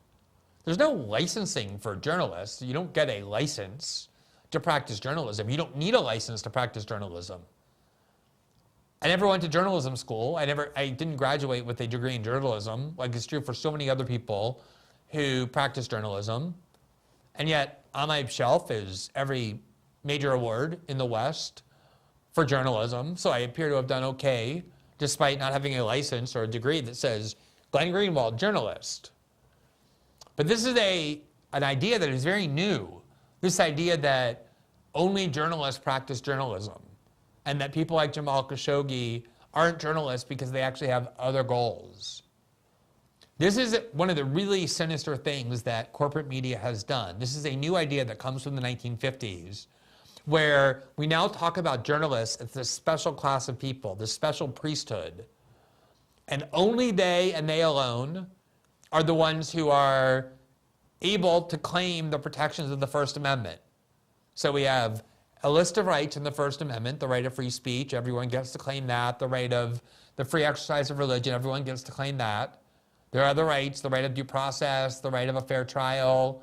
A: There's no licensing for journalists. You don't get a license to practice journalism. You don't need a license to practice journalism. I never went to journalism school. I didn't graduate with a degree in journalism, like it's true for so many other people who practice journalism. And yet, on my shelf is every major award in the West for journalism. So I appear to have done okay, despite not having a license or a degree that says Glenn Greenwald, journalist. But this is an idea that is very new. This idea that only journalists practice journalism, and that people like Jamal Khashoggi aren't journalists because they actually have other goals. This is one of the really sinister things that corporate media has done. This is a new idea that comes from the 1950s, where we now talk about journalists as this special class of people, this special priesthood, and only they and they alone are the ones who are able to claim the protections of the First Amendment. So we have a list of rights in the First Amendment, the right of free speech, everyone gets to claim that, the right of the free exercise of religion, everyone gets to claim that. There are other rights, the right of due process, the right of a fair trial,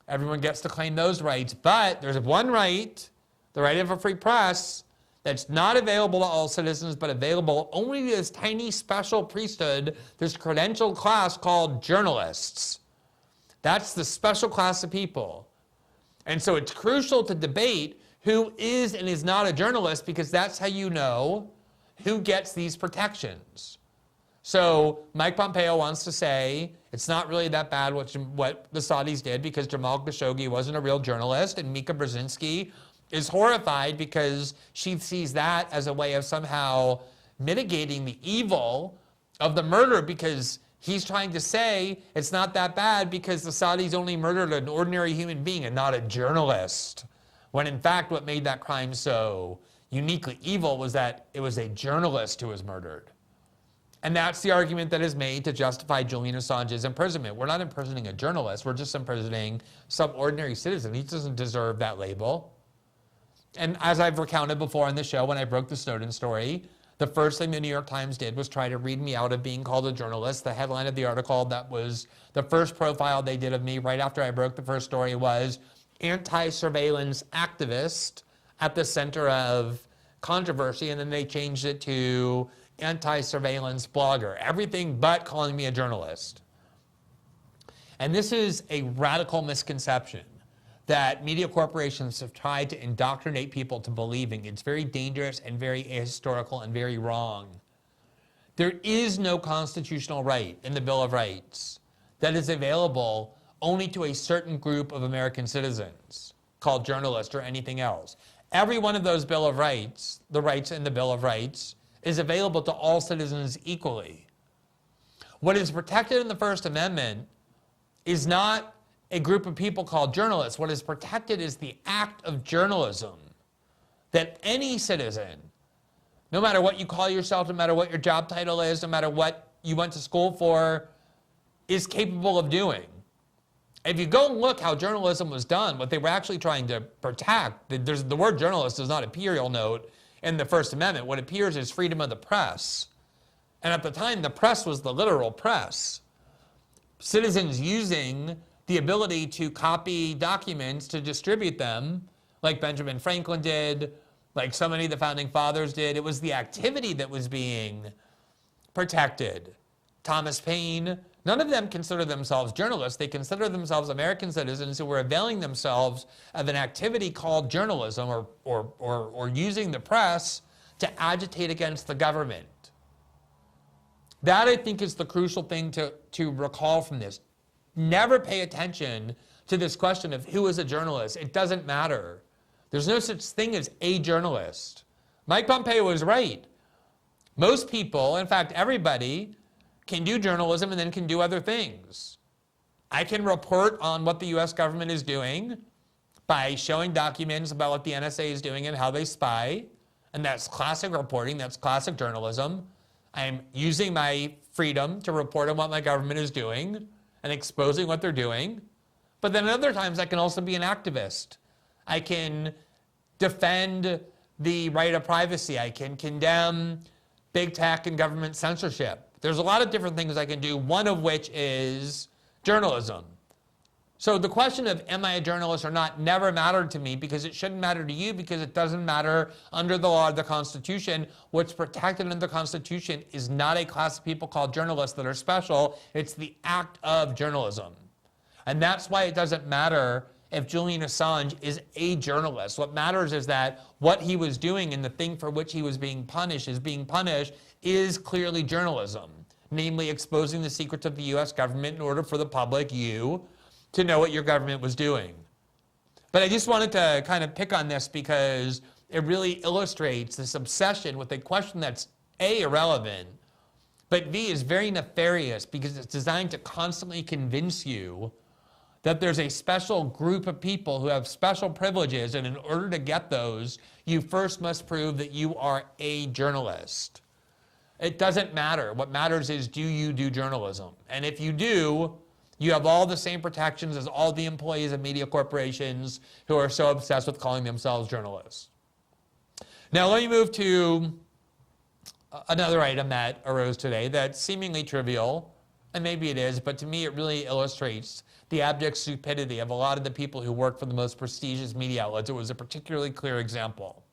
A: everyone gets to claim those rights, but there's one right, the right of a free press, that's not available to all citizens, but available only to this tiny special priesthood, this credentialed class called journalists. That's the special class of people. And so it's crucial to debate who is and is not a journalist, because that's how you know who gets these protections. So Mike Pompeo wants to say it's not really that bad what the Saudis did, because Jamal Khashoggi wasn't a real journalist, and Mika Brzezinski is horrified because she sees that as a way of somehow mitigating the evil of the murder, because he's trying to say it's not that bad because the Saudis only murdered an ordinary human being and not a journalist. When in fact what made that crime so uniquely evil was that it was a journalist who was murdered. And that's the argument that is made to justify Julian Assange's imprisonment. We're not imprisoning a journalist, we're just imprisoning some ordinary citizen. He doesn't deserve that label. And as I've recounted before on the show when I broke the Snowden story, The first thing the New York Times did was try to read me out of being called a journalist. The headline of the article that was the first profile they did of me right after I broke the first story was anti-surveillance activist at the center of controversy, and then they changed it to anti-surveillance blogger. Everything but calling me a journalist. And this is a radical misconception that media corporations have tried to indoctrinate people to believing. It's very dangerous and very ahistorical and very wrong. There is no constitutional right in the Bill of Rights that is available only to a certain group of American citizens, called journalists or anything else. Every one of those Bill of Rights, the rights in the Bill of Rights, is available to all citizens equally. What is protected in the First Amendment is not a group of people called journalists. What is protected is the act of journalism, that any citizen, no matter what you call yourself, no matter what your job title is, no matter what you went to school for, is capable of doing. If you go and look how journalism was done, what they were actually trying to protect, the word journalist does not appear, you'll note, in the First Amendment. What appears is freedom of the press. And at the time, the press was the literal press. Citizens using the ability to copy documents to distribute them, like Benjamin Franklin did, like so many of the founding fathers did. It was the activity that was being protected. Thomas Paine, none of them consider themselves journalists. They consider themselves American citizens who were availing themselves of an activity called journalism or using the press to agitate against the government. That, I think, is the crucial thing to recall from this. Never pay attention to this question of who is a journalist. It doesn't matter. There's no such thing as a journalist. Mike Pompeo was right. Most people, in fact, everybody, can do journalism and then can do other things. I can report on what the U.S. government is doing by showing documents about what the NSA is doing and how they spy, and that's classic reporting, that's classic journalism. I'm using my freedom to report on what my government is doing and exposing what they're doing. But then other times I can also be an activist. I can defend the right of privacy. I can condemn big tech and government censorship. There's a lot of different things I can do, one of which is journalism. So the question of am I a journalist or not never mattered to me, because it shouldn't matter to you, because it doesn't matter under the law of the Constitution. What's protected under the Constitution is not a class of people called journalists that are special. It's the act of journalism. And that's why it doesn't matter if Julian Assange is a journalist. What matters is that what he was doing and the thing for which he was being punished is clearly journalism, namely exposing the secrets of the U.S. government in order for the public, you, to know what your government was doing. But I just wanted to kind of pick on this because it really illustrates this obsession with a question that's A, irrelevant, but B, is very nefarious because it's designed to constantly convince you that there's a special group of people who have special privileges, and in order to get those, you first must prove that you are a journalist. It doesn't matter. What matters is, do you do journalism? And if you do, you have all the same protections as all the employees of media corporations who are so obsessed with calling themselves journalists. Now let me move to another item that arose today that's seemingly trivial, and maybe it is, but to me it really illustrates the abject stupidity of a lot of the people who work for the most prestigious media outlets. It was a particularly clear example.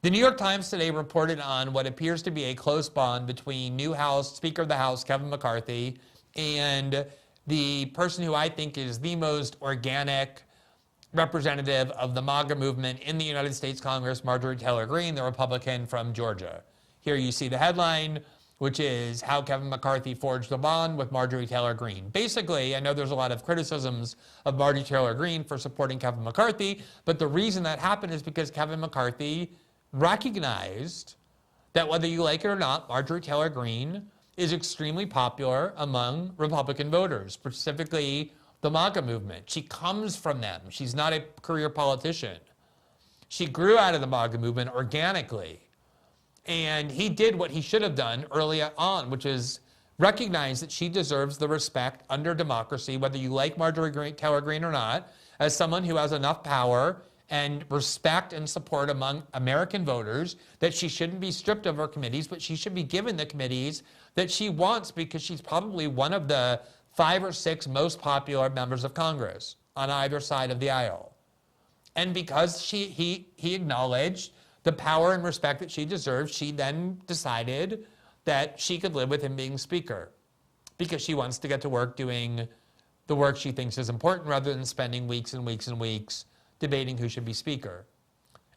A: The New York Times today reported on what appears to be a close bond between new Speaker of the House, Kevin McCarthy, and the person who I think is the most organic representative of the MAGA movement in the United States Congress, Marjorie Taylor Greene, the Republican from Georgia. Here you see the headline, which is how Kevin McCarthy forged a bond with Marjorie Taylor Greene. Basically, I know there's a lot of criticisms of Marjorie Taylor Greene for supporting Kevin McCarthy, but the reason that happened is because Kevin McCarthy recognized that whether you like it or not, Marjorie Taylor Greene is extremely popular among Republican voters, specifically the MAGA movement. She comes from them. She's not a career politician. She grew out of the MAGA movement organically. And he did what he should have done early on, which is recognize that she deserves the respect under democracy, whether you like Marjorie Taylor Greene or not, as someone who has enough power and respect and support among American voters, that she shouldn't be stripped of her committees, but she should be given the committees that she wants because she's probably one of the 5 or 6 most popular members of Congress on either side of the aisle. And because he acknowledged the power and respect that she deserved, she then decided that she could live with him being Speaker because she wants to get to work doing the work she thinks is important rather than spending weeks and weeks and weeks debating who should be Speaker.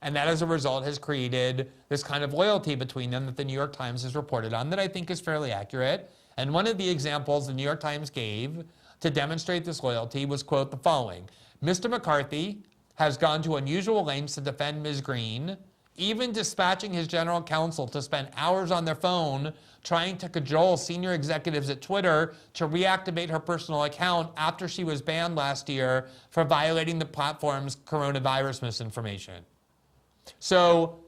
A: And that, as a result, has created this kind of loyalty between them that the New York Times has reported on that I think is fairly accurate. And one of the examples the New York Times gave to demonstrate this loyalty was, quote, the following: Mr. McCarthy has gone to unusual lengths to defend Ms. Green, even dispatching his general counsel to spend hours on their phone trying to cajole senior executives at Twitter to reactivate her personal account after she was banned last year for violating the platform's coronavirus misinformation. So,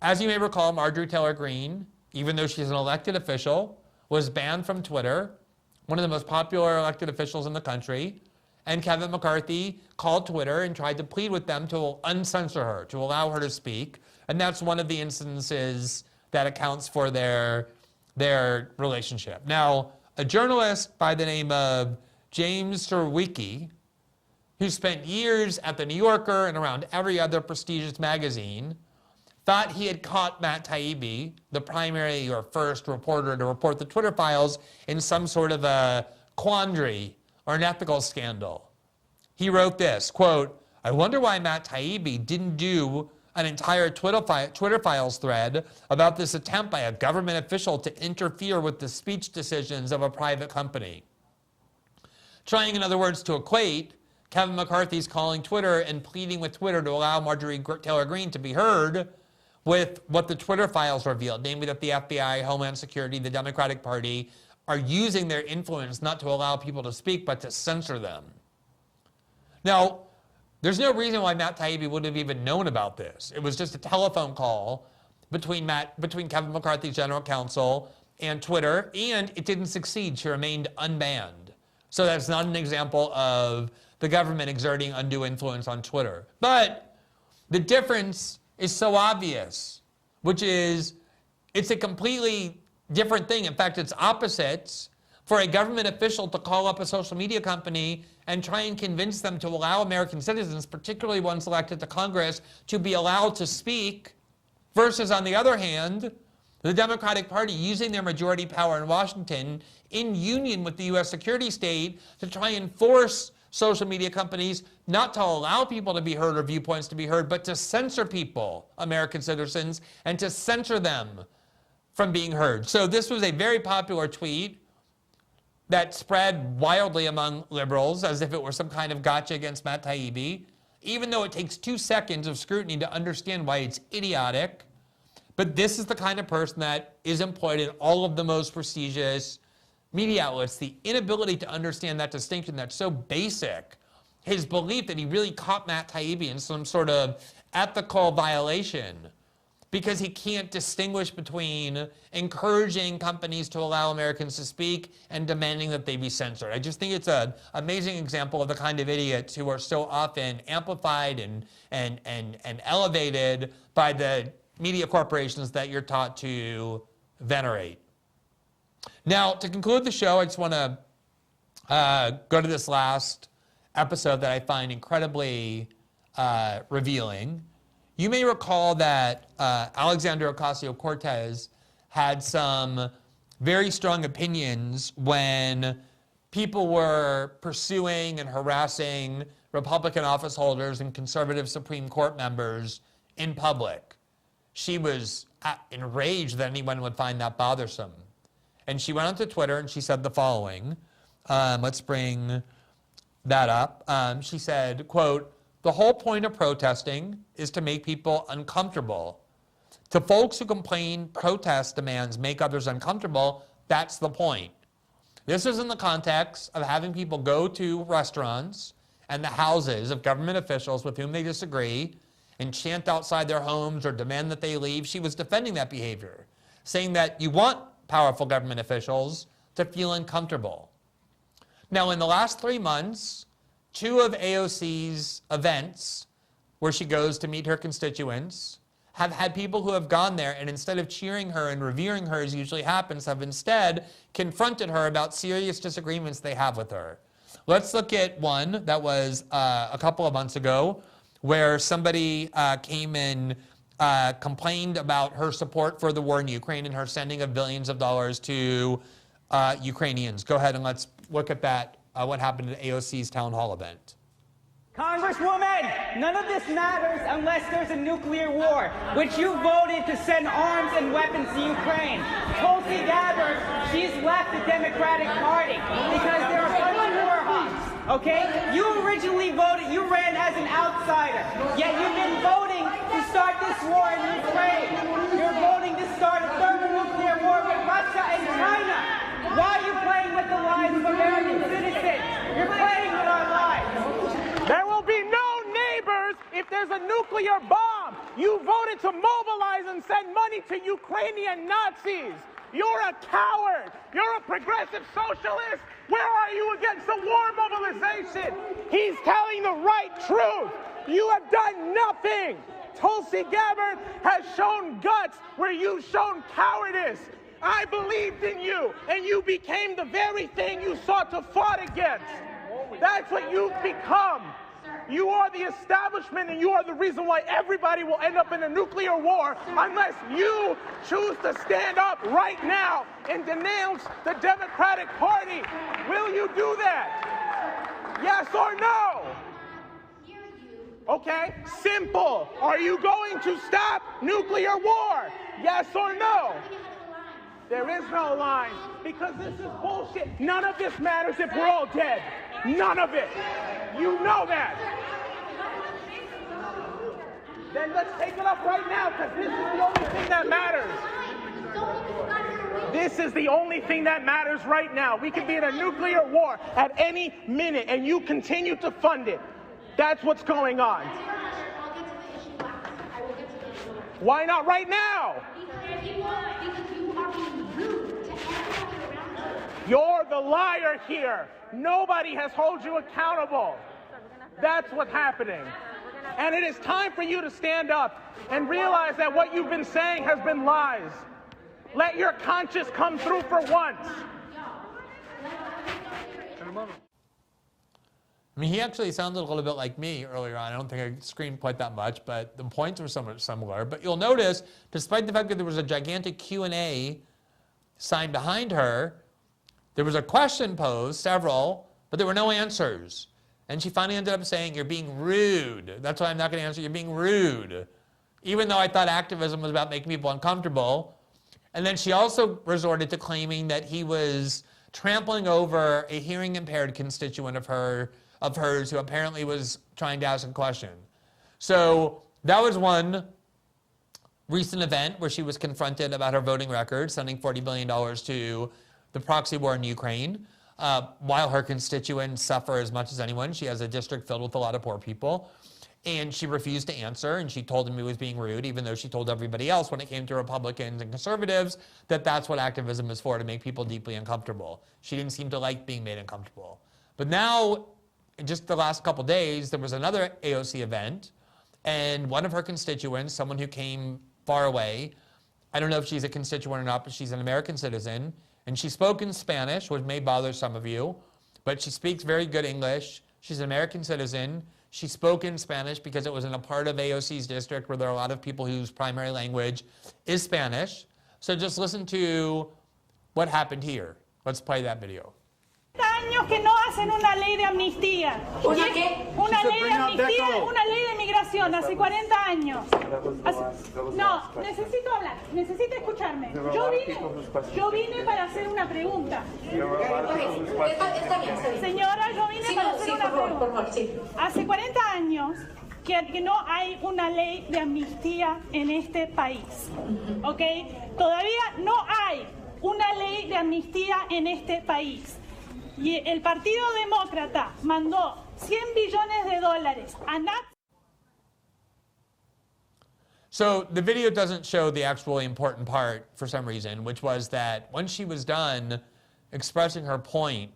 A: as you may recall, Marjorie Taylor Greene, even though she's an elected official, was banned from Twitter, one of the most popular elected officials in the country, and Kevin McCarthy called Twitter and tried to plead with them to uncensor her, to allow her to speak. And that's one of the instances that accounts for their relationship. Now, a journalist by the name of James Surowiecki, who spent years at The New Yorker and around every other prestigious magazine, thought he had caught Matt Taibbi, the primary or first reporter to report the Twitter files, in some sort of a quandary or an ethical scandal. He wrote this, quote, I wonder why Matt Taibbi didn't do an entire Twitter files thread about this attempt by a government official to interfere with the speech decisions of a private company. Trying, in other words, to equate Kevin McCarthy's calling Twitter and pleading with Twitter to allow Marjorie Taylor Greene to be heard with what the Twitter files revealed, namely that the FBI, Homeland Security, the Democratic Party are using their influence not to allow people to speak, but to censor them. Now, there's no reason why Matt Taibbi would have even known about this. It was just a telephone call between Kevin McCarthy's general counsel and Twitter, and it didn't succeed. She remained unbanned. So that's not an example of the government exerting undue influence on Twitter. But the difference is so obvious, which is it's a completely different thing. In fact, it's opposites for a government official to call up a social media company and try and convince them to allow American citizens, particularly ones elected to Congress, to be allowed to speak, versus, on the other hand, the Democratic Party using their majority power in Washington in union with the U.S. security state to try and force social media companies not to allow people to be heard or viewpoints to be heard, but to censor people, American citizens, and to censor them from being heard. So this was a very popular tweet that spread wildly among liberals as if it were some kind of gotcha against Matt Taibbi, even though it takes 2 seconds of scrutiny to understand why it's idiotic. But this is the kind of person that is employed in all of the most prestigious media outlets. The inability to understand that distinction that's so basic, his belief that he really caught Matt Taibbi in some sort of ethical violation because he can't distinguish between encouraging companies to allow Americans to speak and demanding that they be censored. I just think it's an amazing example of the kind of idiots who are so often amplified and elevated by the media corporations that you're taught to venerate. Now, to conclude the show, I just want to go to this last episode that I find incredibly revealing. You may recall that Alexandria Ocasio-Cortez had some very strong opinions when people were pursuing and harassing Republican office holders and conservative Supreme Court members in public. She was enraged that anyone would find that bothersome. And she went onto Twitter and she said the following. Let's bring that up. She said, quote, "The whole point of protesting is to make people uncomfortable. To folks who complain protest demands make others uncomfortable, that's the point. This is in the context of having people go to restaurants and the houses of government officials with whom they disagree and chant outside their homes or demand that they leave." She was defending that behavior, saying that you want powerful government officials to feel uncomfortable. Now, in the last 3 months, 2 of AOC's events where she goes to meet her constituents, have had people who have gone there and instead of cheering her and revering her as usually happens, have instead confronted her about serious disagreements they have with her. Let's look at one that was a couple of months ago where somebody came and complained about her support for the war in Ukraine and her sending of billions of dollars to Ukrainians. Go ahead and let's look at that, what happened at AOC's town hall event.
G: Congresswoman, none of this matters unless there's a nuclear war, which you voted to send arms and weapons to Ukraine. Tulsi Gabbard, she's left the Democratic Party because they're a bunch of war hawks, okay? You originally voted, you ran as an outsider, yet you've been voting to start this war in Ukraine. You're voting to start a third nuclear war with Russia and China. Why are you playing with the lives of American citizens? You're playing with our lives.
H: There will be no neighbors if there's a nuclear bomb. You voted to mobilize and send money to Ukrainian Nazis. You're a coward. You're a progressive socialist. Where are you against the war mobilization? He's telling the right truth. You have done nothing. Tulsi Gabbard has shown guts where you've shown cowardice. I believed in you, and you became the very thing you sought to fight against. That's what you've become. You are the establishment, and you are the reason why everybody will end up in a nuclear war unless you choose to stand up right now and denounce the Democratic Party. Will you do that? Yes or no? Okay, simple. Are you going to stop nuclear war? Yes or no? There is no line, because this is bullshit. None of this matters if we're all dead. None of it. You know that. Then let's take it up right now, because this is the only thing that matters. This is the only thing that matters right now. We could be in a nuclear war at any minute, and you continue to fund it. That's what's going on. Why not right now? You're the liar here. Nobody has held you accountable. That's what's happening. And it is time for you to stand up and realize that what you've been saying has been lies. Let your conscience come through for once.
A: I mean, he actually sounded a little bit like me earlier on. I don't think I screamed quite that much, but the points were somewhat similar. But you'll notice, despite the fact that there was a gigantic Q&A sign behind her, there was a question posed, several, but there were no answers. And she finally ended up saying, "You're being rude. That's why I'm not going to answer. You're being rude." Even though I thought activism was about making people uncomfortable. And then she also resorted to claiming that he was trampling over a hearing-impaired constituent of hers who apparently was trying to ask a question. So that was one recent event where she was confronted about her voting record, sending $40 billion to the proxy war in Ukraine. While her constituents suffer as much as anyone, she has a district filled with a lot of poor people. And she refused to answer, and she told him he was being rude, even though she told everybody else when it came to Republicans and conservatives that that's what activism is for, to make people deeply uncomfortable. She didn't seem to like being made uncomfortable. But now, in just the last couple days, there was another AOC event, and one of her constituents, someone who came far away, I don't know if she's a constituent or not, but she's an American citizen, and she spoke in Spanish, which may bother some of you, but she speaks very good English. She's an American citizen. She spoke in Spanish because it was in a part of AOC's district where there are a lot of people whose primary language is Spanish. So just listen to what happened here. Let's play that video.
I: Años que no hacen una ley de amnistía.
J: ¿Una qué?
I: Una ley de amnistía, una ley de migración, hace 40 años. No, necesito hablar, necesito escucharme. Yo vine para hacer una pregunta.
J: Está bien.
I: Señora, yo vine para hacer una pregunta.
J: Por favor, sí.
I: Hace 40 años que no hay una ley de amnistía en este país. ¿Ok? Todavía no hay una ley de amnistía en este país. Y el Partido Demócrata mandó $100 billones a Nazis.
A: So the video doesn't show the actually important part for some reason, which was that when she was done expressing her point,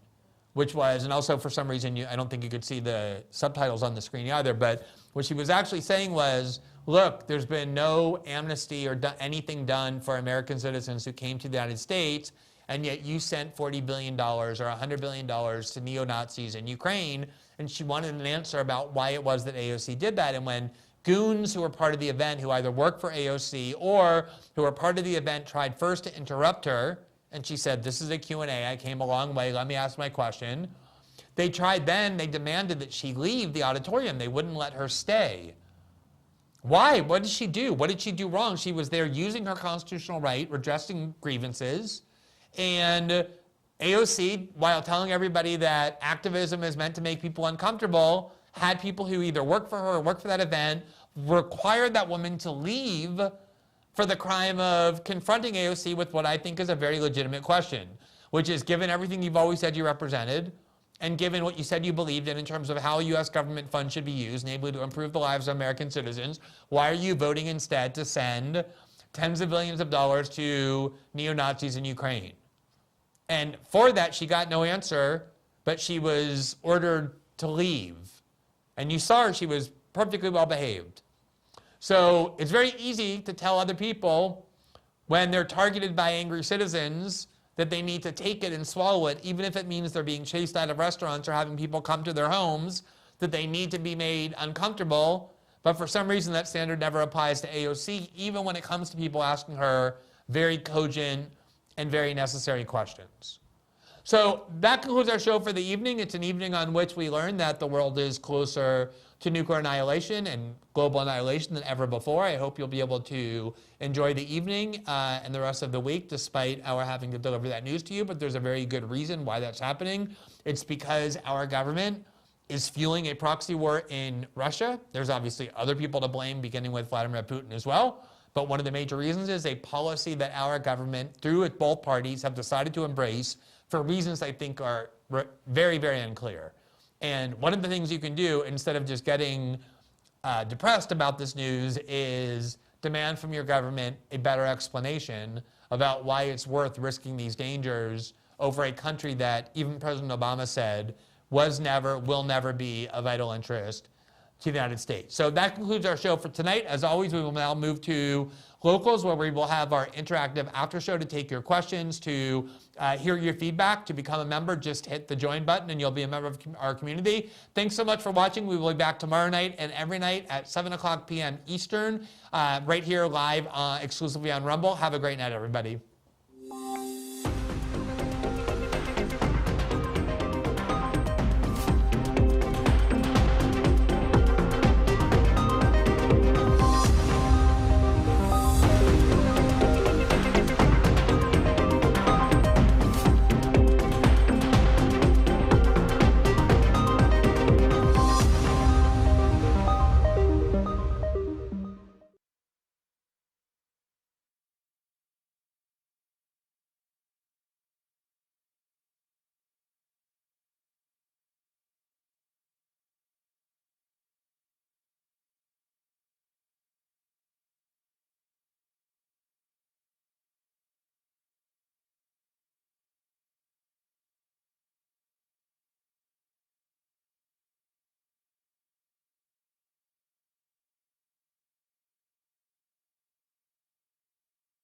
A: which was, and also for some reason, I don't think you could see the subtitles on the screen either, but What she was actually saying was, look, there's been no amnesty or anything done for American citizens who came to the United States, and yet you sent $40 billion or $100 billion to neo-Nazis in Ukraine. And she wanted an answer about why it was that AOC did that. And when goons who were part of the event, who either worked for AOC or who were part of the event, tried first to interrupt her, and she said, this is a Q&A, I came a long way, let me ask my question. They demanded that she leave the auditorium. They wouldn't let her stay. Why? What did she do? What did she do wrong? She was there using her constitutional right, redressing grievances, and AOC, while telling everybody that activism is meant to make people uncomfortable, had people who either work for her or work for that event, required that woman to leave for the crime of confronting AOC with what I think is a very legitimate question, which is, given everything you've always said you represented, and given what you said you believed in terms of how U.S. government funds should be used, namely to improve the lives of American citizens, why are you voting instead to send tens of billions of dollars to neo-Nazis in Ukraine? And for that, she got no answer, but she was ordered to leave. And you saw her, she was perfectly well behaved. So it's very easy to tell other people when they're targeted by angry citizens that they need to take it and swallow it, even if it means they're being chased out of restaurants or having people come to their homes, that they need to be made uncomfortable. But for some reason, that standard never applies to AOC, even when it comes to people asking her very cogent and very necessary questions. So that concludes our show for the evening. It's an evening on which we learned that the world is closer to nuclear annihilation and global annihilation than ever before. I hope you'll be able to enjoy the evening and the rest of the week, despite our having to deliver that news to you. But there's a very good reason why that's happening. It's because our government is fueling a proxy war in Russia. There's obviously other people to blame, beginning with Vladimir Putin as well. But one of the major reasons is a policy that our government, through both parties, have decided to embrace for reasons I think are very, very unclear. And one of the things you can do, instead of just getting depressed about this news, is demand from your government a better explanation about why it's worth risking these dangers over a country that even President Obama said was never, will never be a vital interest to the United States. So that concludes our show for tonight. As always, we will now move to Locals, where we will have our interactive after show to take your questions, to hear your feedback. To become a member, just hit the join button and you'll be a member of our community. Thanks so much for watching. We will be back tomorrow night and every night at 7:00 p.m. Eastern, right here live exclusively on Rumble. Have a great night, everybody.